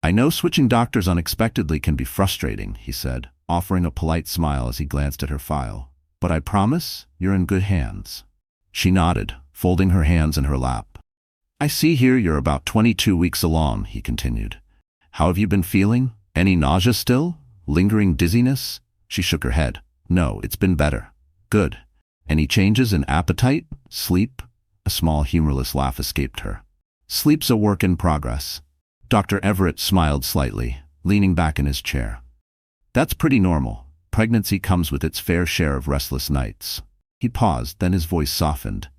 "I know switching doctors unexpectedly can be frustrating," he said, offering a polite smile as he glanced at her file. "But I promise you're in good hands." She nodded, folding her hands in her lap. "I see here you're about 22 weeks along," he continued. "How have you been feeling? Any nausea still? Lingering dizziness?" She shook her head. "No, it's been better." "Good. Any changes in appetite? Sleep?" A small humorless laugh escaped her. "Sleep's a work in progress." Dr. Everett smiled slightly, leaning back in his chair. "That's pretty normal. Pregnancy comes with its fair share of restless nights." He paused, then his voice softened.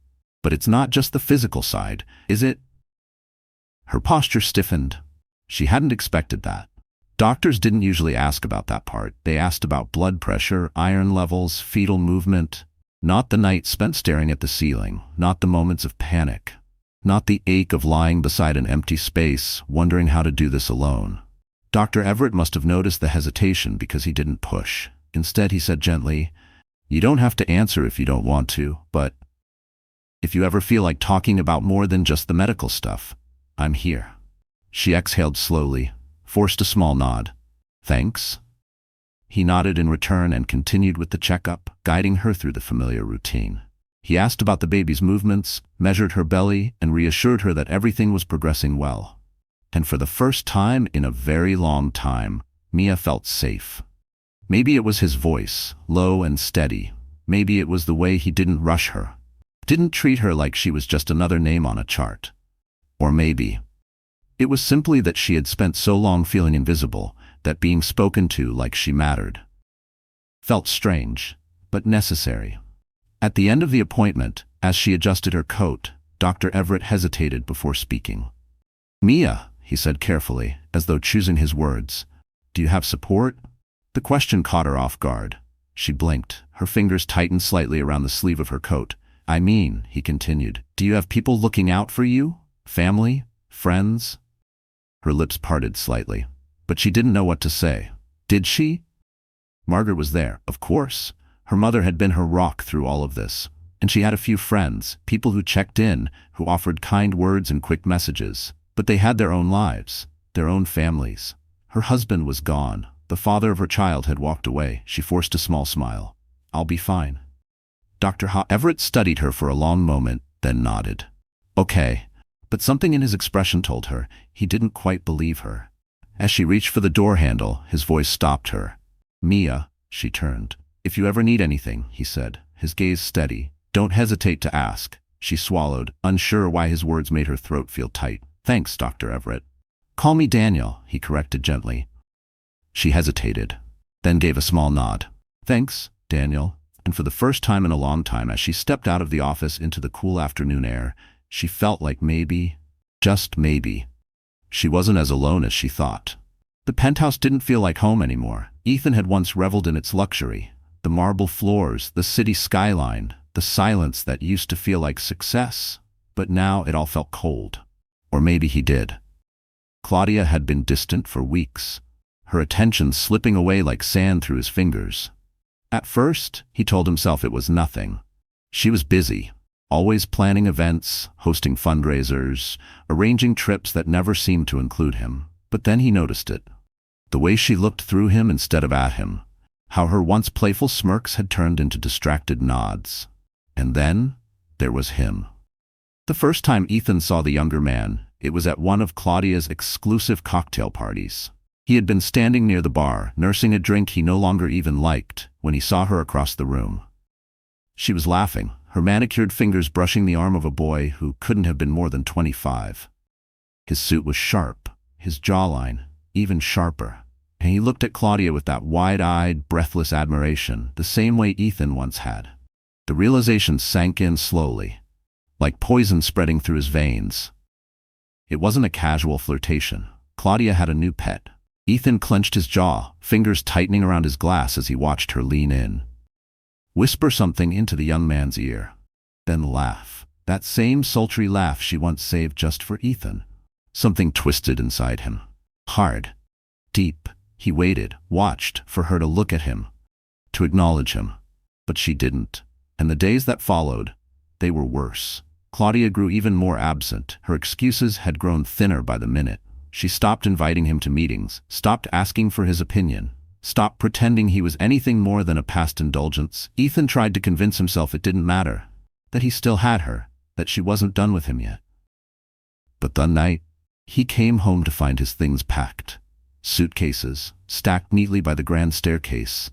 "But it's not just the physical side, is it?" Her posture stiffened. She hadn't expected that. Doctors didn't usually ask about that part. They asked about blood pressure, iron levels, fetal movement. Not the night spent staring at the ceiling, not the moments of panic, not the ache of lying beside an empty space, wondering how to do this alone. Dr. Everett must have noticed the hesitation because he didn't push. Instead, he said gently, "You don't have to answer if you don't want to, but if you ever feel like talking about more than just the medical stuff, I'm here." She exhaled slowly, forced a small nod. "Thanks." He nodded in return and continued with the checkup, guiding her through the familiar routine. He asked about the baby's movements, measured her belly, and reassured her that everything was progressing well. And for the first time in a very long time, Mia felt safe. Maybe it was his voice, low and steady. Maybe it was the way he didn't rush her, didn't treat her like she was just another name on a chart. Or maybe it was simply that she had spent so long feeling invisible, that being spoken to like she mattered felt strange, but necessary. At the end of the appointment, as she adjusted her coat, Dr. Everett hesitated before speaking. "Mia," he said carefully, as though choosing his words, "do you have support?" The question caught her off guard. She blinked, her fingers tightened slightly around the sleeve of her coat. "I mean," he continued, "do you have people looking out for you? Family? Friends?" Her lips parted slightly, but she didn't know what to say. Did she? Margaret was there, of course. Her mother had been her rock through all of this. And she had a few friends, people who checked in, who offered kind words and quick messages. But they had their own lives, their own families. Her husband was gone. The father of her child had walked away. She forced a small smile. "I'll be fine." Dr. Everett studied her for a long moment, then nodded. "Okay." But something in his expression told her he didn't quite believe her. As she reached for the door handle, his voice stopped her. "Mia," she turned. "If you ever need anything," he said, his gaze steady, "don't hesitate to ask." She swallowed, unsure why his words made her throat feel tight. "Thanks, Dr. Everett." "Call me Daniel," he corrected gently. She hesitated, then gave a small nod. "Thanks, Daniel." And for the first time in a long time, as she stepped out of the office into the cool afternoon air, she felt like maybe, just maybe, she wasn't as alone as she thought. The penthouse didn't feel like home anymore. Ethan had once reveled in its luxury. The marble floors, the city skyline, the silence that used to feel like success. But now it all felt cold. Or maybe he did. Claudia had been distant for weeks, her attention slipping away like sand through his fingers. At first, he told himself it was nothing. She was busy, always planning events, hosting fundraisers, arranging trips that never seemed to include him. But then he noticed it. The way she looked through him instead of at him. How her once playful smirks had turned into distracted nods. And then, there was him. The first time Ethan saw the younger man, it was at one of Claudia's exclusive cocktail parties. He had been standing near the bar, nursing a drink he no longer even liked, when he saw her across the room. She was laughing, her manicured fingers brushing the arm of a boy who couldn't have been more than 25. His suit was sharp, his jawline even sharper. And he looked at Claudia with that wide-eyed, breathless admiration, the same way Ethan once had. The realization sank in slowly, like poison spreading through his veins. It wasn't a casual flirtation. Claudia had a new pet. Ethan clenched his jaw, fingers tightening around his glass as he watched her lean in. Whisper something into the young man's ear. Then laugh. That same sultry laugh she once saved just for Ethan. Something twisted inside him. Hard. Deep. He waited, watched for her to look at him, to acknowledge him. But she didn't. And the days that followed, they were worse. Claudia grew even more absent. Her excuses had grown thinner by the minute. She stopped inviting him to meetings, stopped asking for his opinion, stopped pretending he was anything more than a past indulgence. Ethan tried to convince himself it didn't matter, that he still had her, that she wasn't done with him yet. But that night, he came home to find his things packed. Suitcases, stacked neatly by the grand staircase.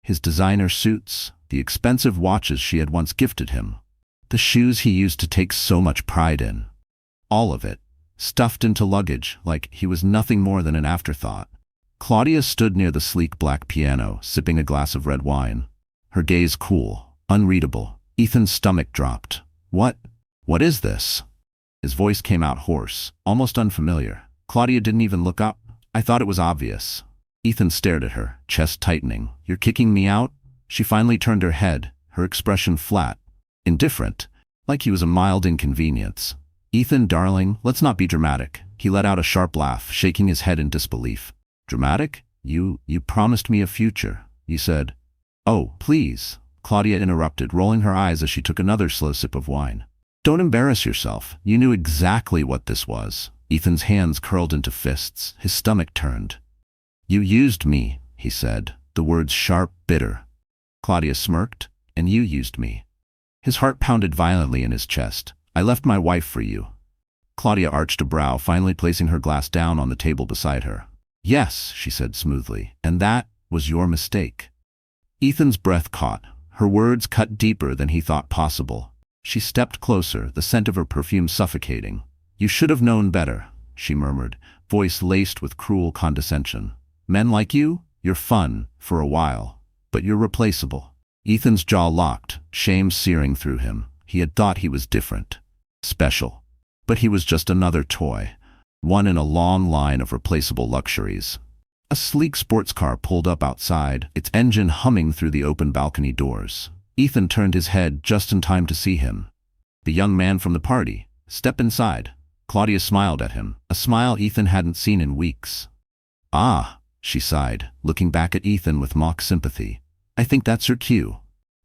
His designer suits, the expensive watches she had once gifted him. The shoes he used to take so much pride in. All of it, stuffed into luggage like he was nothing more than an afterthought. Claudia stood near the sleek black piano, sipping a glass of red wine. Her gaze cool, unreadable. Ethan's stomach dropped. What is this?" His voice came out hoarse, almost unfamiliar. Claudia didn't even look up. "I thought it was obvious." Ethan stared at her, chest tightening. "You're kicking me out?" She finally turned her head, her expression flat, indifferent, like he was a mild inconvenience. "Ethan, darling, let's not be dramatic." He let out a sharp laugh, shaking his head in disbelief. "Dramatic? You promised me a future. You said—" "Oh, please," Claudia interrupted, rolling her eyes as she took another slow sip of wine. "Don't embarrass yourself. You knew exactly what this was." Ethan's hands curled into fists, his stomach turned. "You used me," he said, the words sharp, bitter. Claudia smirked. "And you used me." His heart pounded violently in his chest. "I left my wife for you." Claudia arched a brow, finally placing her glass down on the table beside her. "Yes," she said smoothly, "and that was your mistake." Ethan's breath caught. Her words cut deeper than he thought possible. She stepped closer, the scent of her perfume suffocating. "You should have known better," she murmured, voice laced with cruel condescension. "Men like you, you're fun, for a while, but you're replaceable." Ethan's jaw locked, shame searing through him. He had thought he was different, special. But he was just another toy, one in a long line of replaceable luxuries. A sleek sports car pulled up outside, its engine humming through the open balcony doors. Ethan turned his head just in time to see him. The young man from the party. "Step inside." Claudia smiled at him, a smile Ethan hadn't seen in weeks. "Ah," she sighed, looking back at Ethan with mock sympathy. "I think that's her cue."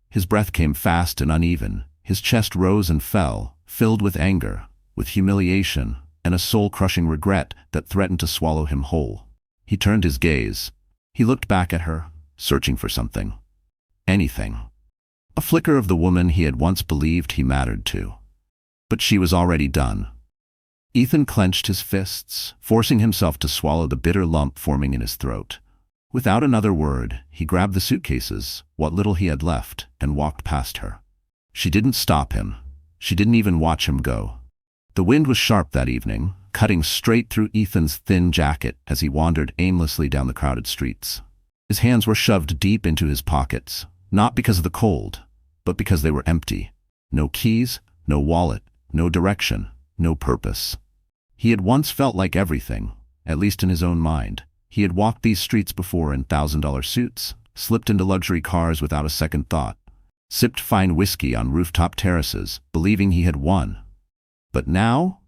His breath came fast and uneven. His chest rose and fell, filled with anger, with humiliation, and a soul-crushing regret that threatened to swallow him whole. He turned his gaze. He looked back at her, searching for something. Anything. A flicker of the woman he had once believed he mattered to. But she was already done. Ethan clenched his fists, forcing himself to swallow the bitter lump forming in his throat. Without another word, he grabbed the suitcases, what little he had left, and walked past her. She didn't stop him. She didn't even watch him go. The wind was sharp that evening, cutting straight through Ethan's thin jacket as he wandered aimlessly down the crowded streets. His hands were shoved deep into his pockets, not because of the cold, but because they were empty. No keys, no wallet, no direction, no purpose. He had once felt like everything, at least in his own mind. He had walked these streets before in $1,000 suits, slipped into luxury cars without a second thought, sipped fine whiskey on rooftop terraces, believing he had won. But now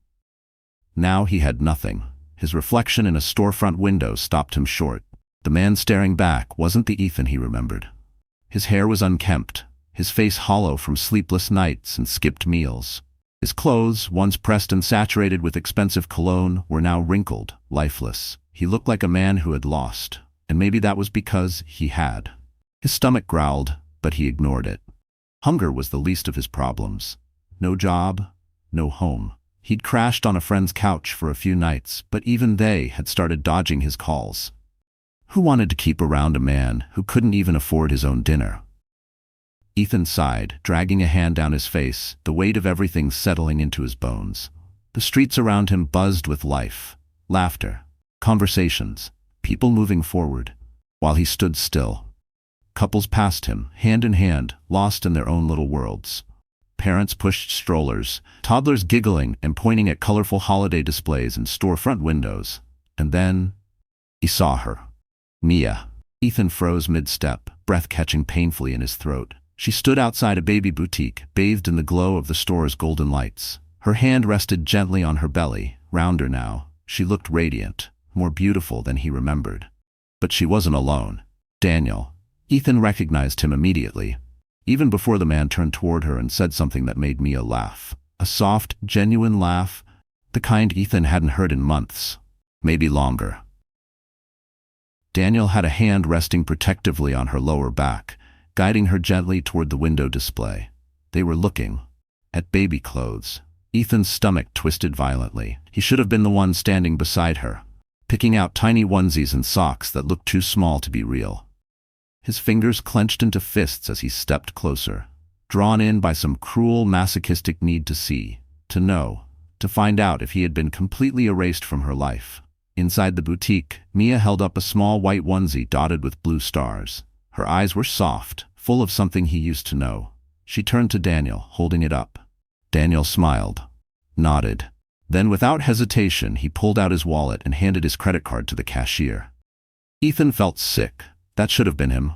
he had nothing. His reflection in a storefront window stopped him short. The man staring back wasn't the Ethan he remembered. His hair was unkempt, his face hollow from sleepless nights and skipped meals. His clothes, once pressed and saturated with expensive cologne, were now wrinkled, lifeless. He looked like a man who had lost, and maybe that was because he had. His stomach growled, but he ignored it. Hunger was the least of his problems. No job, no home. He'd crashed on a friend's couch for a few nights, but even they had started dodging his calls. Who wanted to keep around a man who couldn't even afford his own dinner? Ethan sighed, dragging a hand down his face, the weight of everything settling into his bones. The streets around him buzzed with life, laughter, Conversations, people moving forward, while he stood still. Couples passed him, hand in hand, lost in their own little worlds. Parents pushed strollers, toddlers giggling and pointing at colorful holiday displays in storefront windows. And then, he saw her. Mia. Ethan froze mid-step, breath catching painfully in his throat. She stood outside a baby boutique, bathed in the glow of the store's golden lights. Her hand rested gently on her belly, rounder now. She looked radiant, more beautiful than he remembered. But she wasn't alone. Daniel. Ethan recognized him immediately, even before the man turned toward her and said something that made Mia laugh. A soft, genuine laugh, the kind Ethan hadn't heard in months, maybe longer. Daniel had a hand resting protectively on her lower back, guiding her gently toward the window display. They were looking at baby clothes. Ethan's stomach twisted violently. He should have been the one standing beside her, picking out tiny onesies and socks that looked too small to be real. His fingers clenched into fists as he stepped closer, drawn in by some cruel, masochistic need to see, to know, to find out if he had been completely erased from her life. Inside the boutique, Mia held up a small white onesie dotted with blue stars. Her eyes were soft, full of something he used to know. She turned to Daniel, holding it up. Daniel smiled, nodded. Then without hesitation, he pulled out his wallet and handed his credit card to the cashier. Ethan felt sick. That should have been him.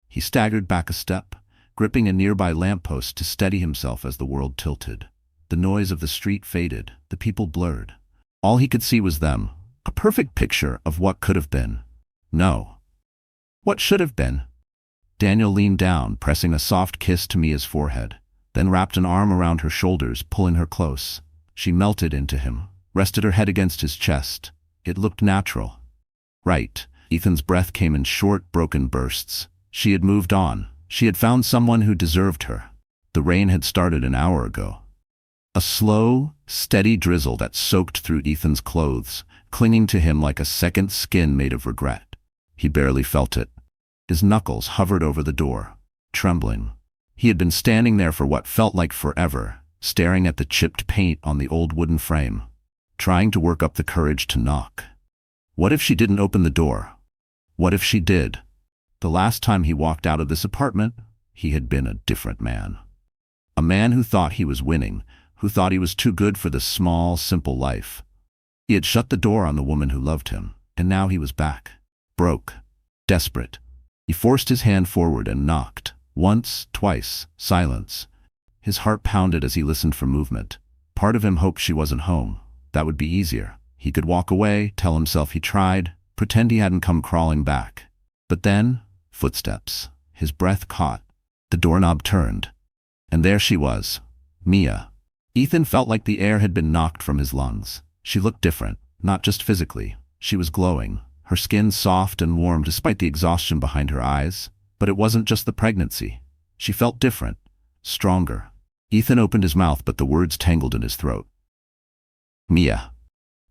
He staggered back a step, gripping a nearby lamppost to steady himself as the world tilted. The noise of the street faded, the people blurred. All he could see was them, a perfect picture of what could have been. No. What should have been? Daniel leaned down, pressing a soft kiss to Mia's forehead, then wrapped an arm around her shoulders, pulling her close. She melted into him, rested her head against his chest. It looked natural. Right. Ethan's breath came in short, broken bursts. She had moved on. She had found someone who deserved her. The rain had started an hour ago. A slow, steady drizzle that soaked through Ethan's clothes, clinging to him like a second skin made of regret. He barely felt it. His knuckles hovered over the door, trembling. He had been standing there for what felt like forever, staring at the chipped paint on the old wooden frame, trying to work up the courage to knock. What if she didn't open the door? What if she did? The last time he walked out of this apartment, he had been a different man. A man who thought he was winning, who thought he was too good for this small, simple life. He had shut the door on the woman who loved him, and now he was back. Broke. Desperate. He forced his hand forward and knocked. Once, twice, silence. His heart pounded as he listened for movement. Part of him hoped she wasn't home. That would be easier. He could walk away, tell himself he tried, pretend he hadn't come crawling back. But then, footsteps. His breath caught. The doorknob turned. And there she was, Mia. Ethan felt like the air had been knocked from his lungs. She looked different, not just physically. She was glowing, her skin soft and warm despite the exhaustion behind her eyes. But it wasn't just the pregnancy. She felt different, stronger. Ethan opened his mouth, but the words tangled in his throat. Mia.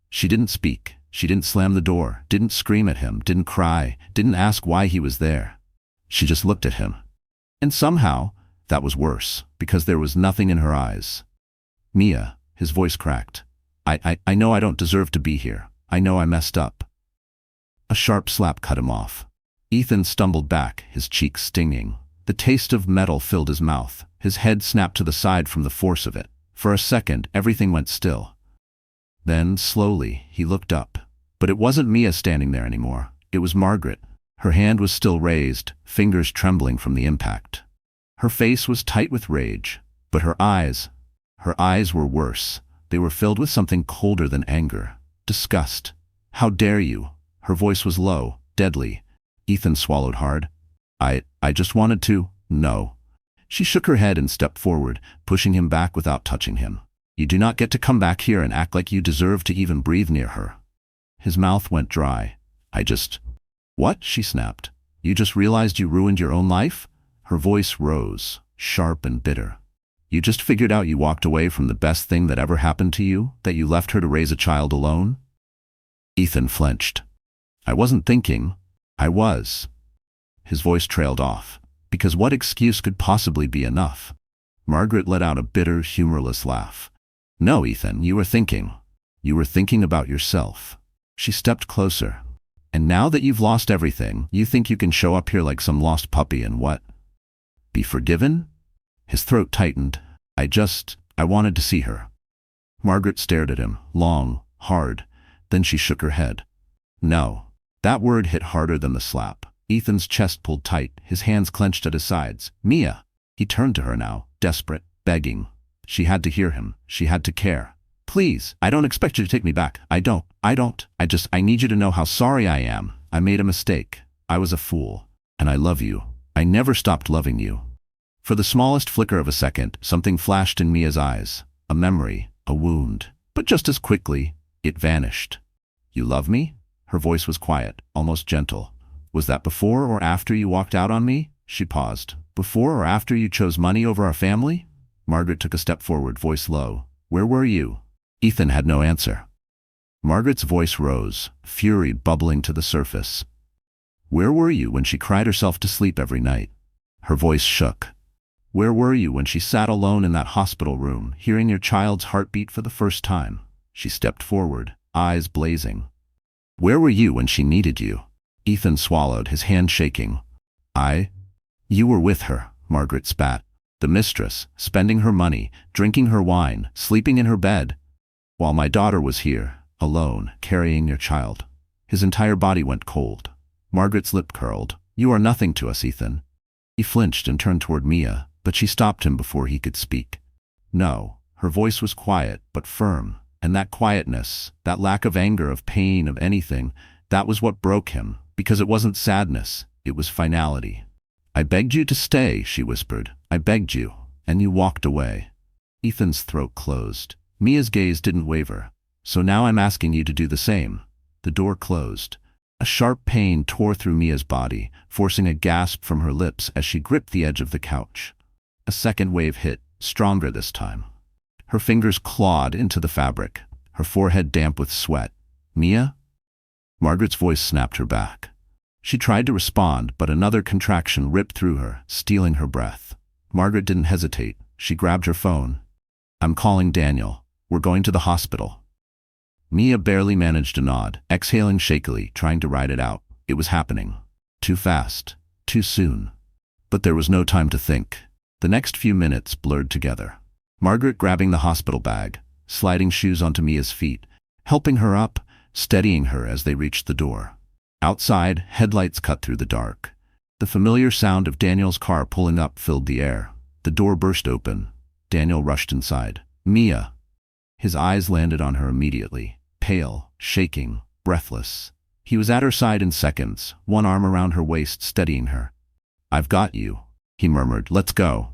She didn't speak. She didn't slam the door, didn't scream at him, didn't cry, didn't ask why he was there. She just looked at him. And somehow, that was worse, because there was nothing in her eyes. Mia, his voice cracked. I know I don't deserve to be here. I know I messed up. A sharp slap cut him off. Ethan stumbled back, his cheeks stinging. The taste of metal filled his mouth. His head snapped to the side from the force of it. For a second, everything went still. Then, slowly, he looked up. But it wasn't Mia standing there anymore. It was Margaret. Her hand was still raised, fingers trembling from the impact. Her face was tight with rage, but her eyes were worse. They were filled with something colder than anger. Disgust. How dare you? Her voice was low, deadly. Ethan swallowed hard. I just wanted to. No. She shook her head and stepped forward, pushing him back without touching him. You do not get to come back here and act like you deserve to even breathe near her. His mouth went dry. What? She snapped. You just realized you ruined your own life? Her voice rose, sharp and bitter. You just figured out you walked away from the best thing that ever happened to you, that you left her to raise a child alone? Ethan flinched. I wasn't thinking. I was. His voice trailed off. Because what excuse could possibly be enough? Margaret let out a bitter, humorless laugh. No, Ethan, you were thinking. You were thinking about yourself. She stepped closer. And now that you've lost everything, you think you can show up here like some lost puppy and what? Be forgiven? His throat tightened. I wanted to see her. Margaret stared at him, long, hard. Then she shook her head. No. That word hit harder than the slap. Ethan's chest pulled tight, his hands clenched at his sides. Mia! He turned to her now, desperate, begging. She had to hear him. She had to care. Please, I don't expect you to take me back. I need you to know how sorry I am. I made a mistake. I was a fool. And I love you. I never stopped loving you. For the smallest flicker of a second, something flashed in Mia's eyes. A memory, a wound. But just as quickly, it vanished. You love me? Her voice was quiet, almost gentle. Was that before or after you walked out on me? She paused. Before or after you chose money over our family? Margaret took a step forward, voice low. Where were you? Ethan had no answer. Margaret's voice rose, fury bubbling to the surface. Where were you when she cried herself to sleep every night? Her voice shook. Where were you when she sat alone in that hospital room, hearing your child's heartbeat for the first time? She stepped forward, eyes blazing. Where were you when she needed you? Ethan swallowed, his hand shaking. You were with her, Margaret spat. The mistress, spending her money, drinking her wine, sleeping in her bed. While my daughter was here, alone, carrying your child. His entire body went cold. Margaret's lip curled. You are nothing to us, Ethan. He flinched and turned toward Mia, but she stopped him before he could speak. No, her voice was quiet, but firm, and that quietness, that lack of anger, of pain, of anything, that was what broke him, because it wasn't sadness, it was finality. I begged you to stay, she whispered. I begged you, and you walked away. Ethan's throat closed. Mia's gaze didn't waver. So now I'm asking you to do the same. The door closed. A sharp pain tore through Mia's body, forcing a gasp from her lips as she gripped the edge of the couch. A second wave hit, stronger this time. Her fingers clawed into the fabric, her forehead damp with sweat. Mia? Margaret's voice snapped her back. She tried to respond, but another contraction ripped through her, stealing her breath. Margaret didn't hesitate. She grabbed her phone. I'm calling Daniel. We're going to the hospital. Mia barely managed to nod, exhaling shakily, trying to ride it out. It was happening. Too fast. Too soon. But there was no time to think. The next few minutes blurred together. Margaret grabbing the hospital bag, sliding shoes onto Mia's feet, helping her up, steadying her as they reached the door. Outside, headlights cut through the dark. The familiar sound of Daniel's car pulling up filled the air. The door burst open. Daniel rushed inside. Mia. His eyes landed on her immediately, pale, shaking, breathless. He was at her side in seconds, one arm around her waist, steadying her. I've got you, he murmured. Let's go.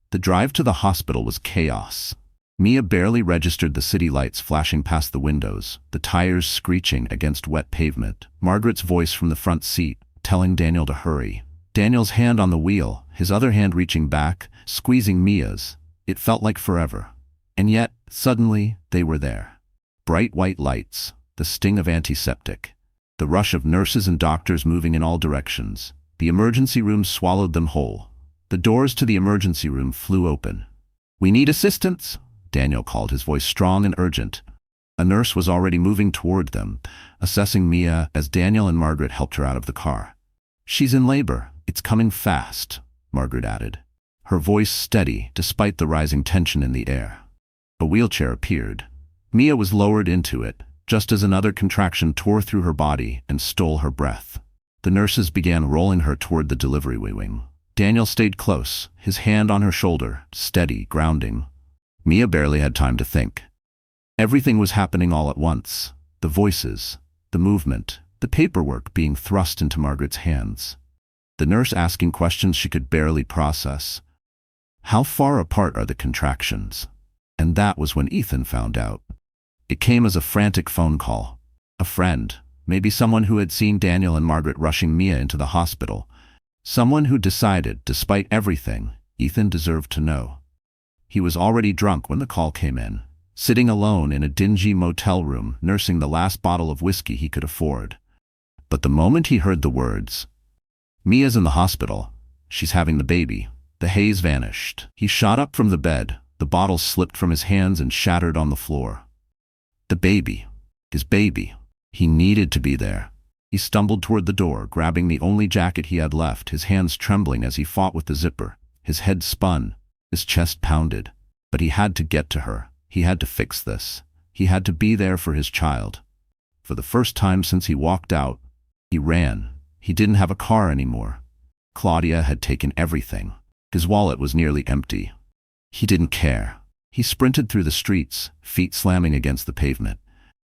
The drive to the hospital was chaos. Mia barely registered the city lights flashing past the windows, the tires screeching against wet pavement. Margaret's voice from the front seat, telling Daniel to hurry. Daniel's hand on the wheel, his other hand reaching back, squeezing Mia's. It felt like forever. And yet, suddenly, they were there. Bright white lights, the sting of antiseptic, the rush of nurses and doctors moving in all directions. The emergency room swallowed them whole. The doors to the emergency room flew open. We need assistance, Daniel called, his voice strong and urgent. A nurse was already moving toward them, assessing Mia as Daniel and Margaret helped her out of the car. She's in labor. It's coming fast, Margaret added, her voice steady despite the rising tension in the air. A wheelchair appeared. Mia was lowered into it, just as another contraction tore through her body and stole her breath. The nurses began rolling her toward the delivery wing. Daniel stayed close, his hand on her shoulder, steady, grounding. Mia barely had time to think. Everything was happening all at once. The voices, the movement, the paperwork being thrust into Margaret's hands. The nurse asking questions she could barely process. How far apart are the contractions? And that was when Ethan found out. It came as a frantic phone call. A friend, maybe someone who had seen Daniel and Margaret rushing Mia into the hospital. Someone who decided, despite everything, Ethan deserved to know. He was already drunk when the call came in, sitting alone in a dingy motel room, nursing the last bottle of whiskey he could afford. But the moment he heard the words, "Mia's in the hospital. She's having the baby," the haze vanished. He shot up from the bed. The bottle slipped from his hands and shattered on the floor. The baby. His baby. He needed to be there. He stumbled toward the door, grabbing the only jacket he had left, his hands trembling as he fought with the zipper. His head spun, his chest pounded. But he had to get to her. He had to fix this. He had to be there for his child. For the first time since he walked out, he ran. He didn't have a car anymore. Claudia had taken everything. His wallet was nearly empty. He didn't care. He sprinted through the streets, feet slamming against the pavement,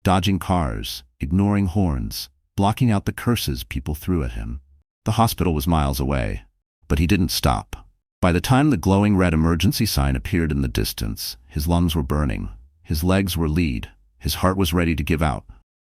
dodging cars, ignoring horns, blocking out the curses people threw at him. The hospital was miles away, but he didn't stop. By the time the glowing red emergency sign appeared in the distance, his lungs were burning, his legs were lead, his heart was ready to give out.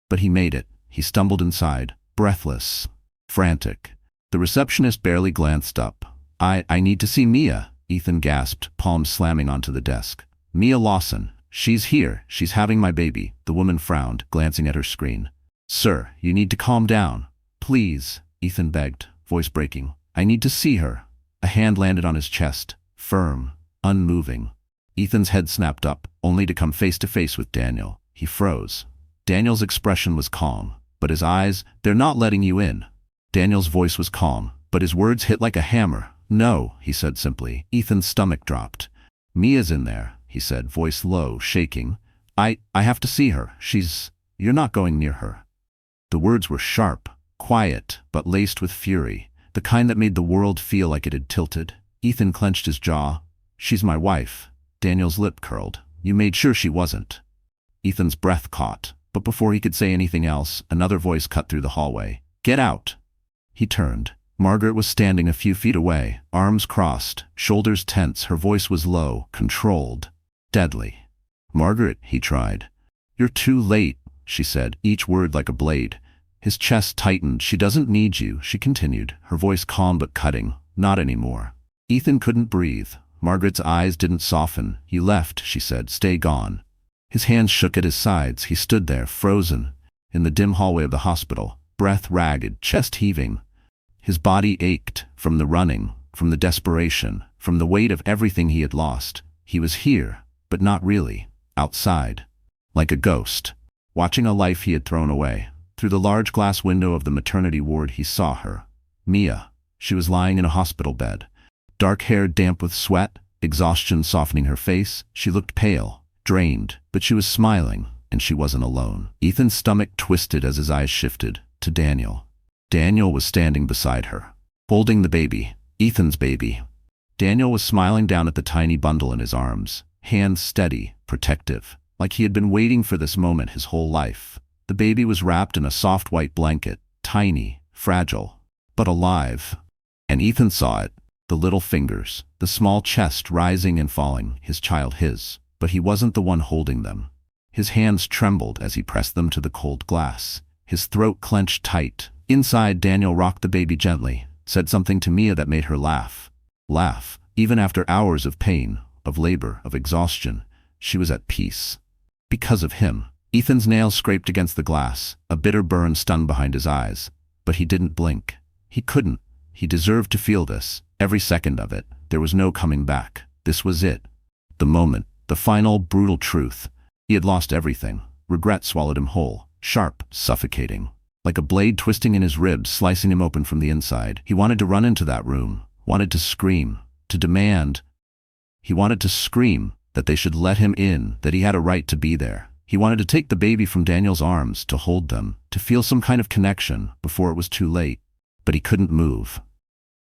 But he made it. He stumbled inside, breathless, frantic. The receptionist barely glanced up. I need to see Mia," Ethan gasped, palms slamming onto the desk. "Mia Lawson. She's here. She's having my baby." The woman frowned, glancing at her screen. "Sir, you need to calm down. Please," Ethan begged, voice breaking. "I need to see her." A hand landed on his chest, firm, unmoving. Ethan's head snapped up, only to come face to face with Daniel. He froze. Daniel's expression was calm, but his eyes, "They're not letting you in." Daniel's voice was calm, but his words hit like a hammer. "No," he said simply. Ethan's stomach dropped. "Mia's in there," he said, voice low, shaking. I have to see her. You're not going near her." The words were sharp, quiet, but laced with fury, the kind that made the world feel like it had tilted. Ethan clenched his jaw. "She's my wife." Daniel's lip curled. "You made sure she wasn't." Ethan's breath caught, but before he could say anything else, another voice cut through the hallway. "Get out." He turned. Margaret was standing a few feet away, arms crossed, shoulders tense. Her voice was low, controlled, deadly. "Margaret," he tried. "You're too late," she said, each word like a blade. His chest tightened. "She doesn't need you," she continued, her voice calm but cutting. "Not anymore." Ethan couldn't breathe. Margaret's eyes didn't soften. "You left," she said. "Stay gone." His hands shook at his sides. He stood there, frozen, in the dim hallway of the hospital, breath ragged, chest heaving. His body ached from the running, from the desperation, from the weight of everything he had lost. He was here, but not really. Outside. Like a ghost. Watching a life he had thrown away. Through the large glass window of the maternity ward he saw her. Mia. She was lying in a hospital bed. Dark hair damp with sweat, exhaustion softening her face. She looked pale, drained, but she was smiling, and she wasn't alone. Ethan's stomach twisted as his eyes shifted to Daniel. Daniel was standing beside her, holding the baby, Ethan's baby. Daniel was smiling down at the tiny bundle in his arms, hands steady, protective, like he had been waiting for this moment his whole life. The baby was wrapped in a soft white blanket, tiny, fragile, but alive. And Ethan saw it, the little fingers, the small chest rising and falling, his child his. But he wasn't the one holding them. His hands trembled as he pressed them to the cold glass. His throat clenched tight. Inside, Daniel rocked the baby gently, said something to Mia that made her laugh. Laugh. Even after hours of pain, of labor, of exhaustion, she was at peace. Because of him. Ethan's nails scraped against the glass, a bitter burn stung behind his eyes. But he didn't blink. He couldn't. He deserved to feel this, every second of it. There was no coming back. This was it. The moment, the final, brutal truth. He had lost everything. Regret swallowed him whole, sharp, suffocating. Like a blade twisting in his ribs, slicing him open from the inside. He wanted to run into that room, wanted to scream, to demand. He wanted to scream that they should let him in, that he had a right to be there. He wanted to take the baby from Daniel's arms, to hold them, to feel some kind of connection before it was too late. But he couldn't move.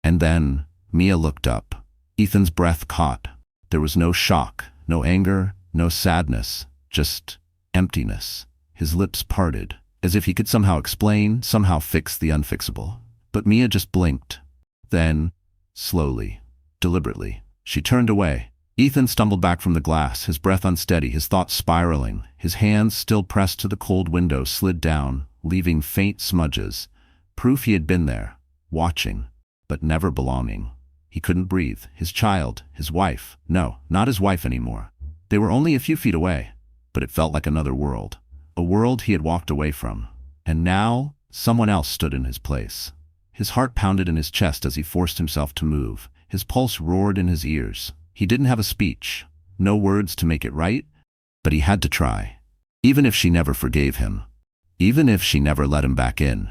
And then, Mia looked up. Ethan's breath caught. There was no shock, no anger, no sadness, just emptiness. His lips parted, as if he could somehow explain, somehow fix the unfixable. But Mia just blinked. Then, slowly, deliberately, she turned away. Ethan stumbled back from the glass, his breath unsteady, his thoughts spiraling. His hands, still pressed to the cold window, slid down, leaving faint smudges. Proof he had been there, watching, but never belonging. He couldn't breathe. His child, his wife. No, not his wife anymore. They were only a few feet away, but it felt like another world. A world he had walked away from. And now, someone else stood in his place. His heart pounded in his chest as he forced himself to move. His pulse roared in his ears. He didn't have a speech, no words to make it right, but he had to try. Even if she never forgave him. even if she never let him back in.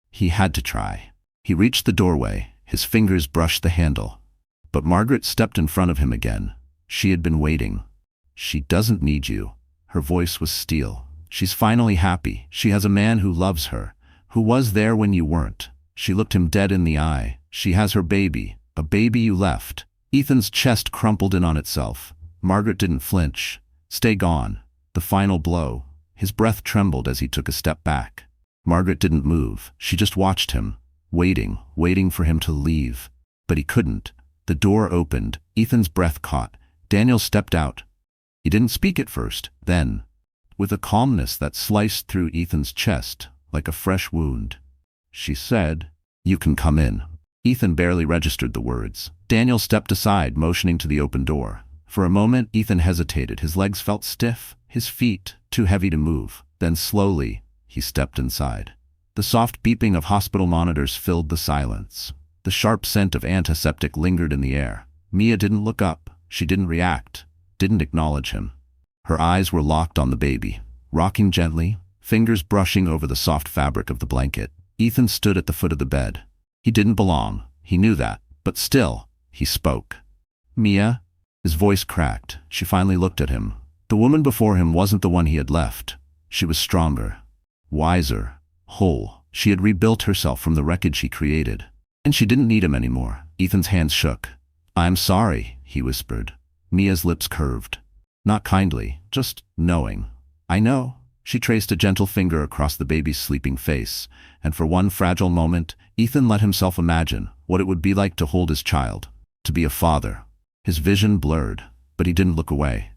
He had to try. He reached the doorway, his fingers brushed the handle. But Margaret stepped in front of him again. She had been waiting. "She doesn't need you." Her voice was steel. "She's finally happy. She has a man who loves her, who was there when you weren't." She looked him dead in the eye. "She has her baby, a baby you left." Ethan's chest crumpled in on itself. Margaret didn't flinch. "Stay gone." The final blow. His breath trembled as he took a step back. Margaret didn't move. She just watched him, waiting for him to leave. But he couldn't. The door opened. Ethan's breath caught. Daniel stepped out. He didn't speak at first. Then, with a calmness that sliced through Ethan's chest like a fresh wound, she said, "You can come in." Ethan barely registered the words. Daniel stepped aside, motioning to the open door. For a moment, Ethan hesitated. His legs felt stiff, his feet too heavy to move. Then slowly, he stepped inside. The soft beeping of hospital monitors filled the silence. The sharp scent of antiseptic lingered in the air. Mia didn't look up. She didn't react, didn't acknowledge him. Her eyes were locked on the baby, rocking gently, fingers brushing over the soft fabric of the blanket. Ethan stood at the foot of the bed. He didn't belong. He knew that. But still, he spoke. "Mia?" His voice cracked. She finally looked at him. The woman before him wasn't the one he had left. She was stronger, wiser, whole. She had rebuilt herself from the wreckage he created. And she didn't need him anymore. Ethan's hands shook. "I'm sorry," he whispered. Mia's lips curved. Not kindly, just knowing. "I know." She traced a gentle finger across the baby's sleeping face, and for one fragile moment, Ethan let himself imagine what it would be like to hold his child, to be a father. His vision blurred, but he didn't look away.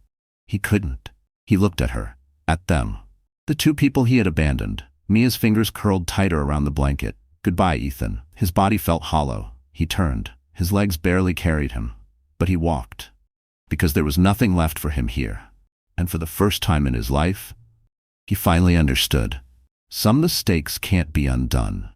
He couldn't. He looked at her, at them. The two people he had abandoned. Mia's fingers curled tighter around the blanket. "Goodbye, Ethan." His body felt hollow. He turned. His legs barely carried him. But he walked. Because there was nothing left for him here. And for the first time in his life, he finally understood. Some mistakes can't be undone.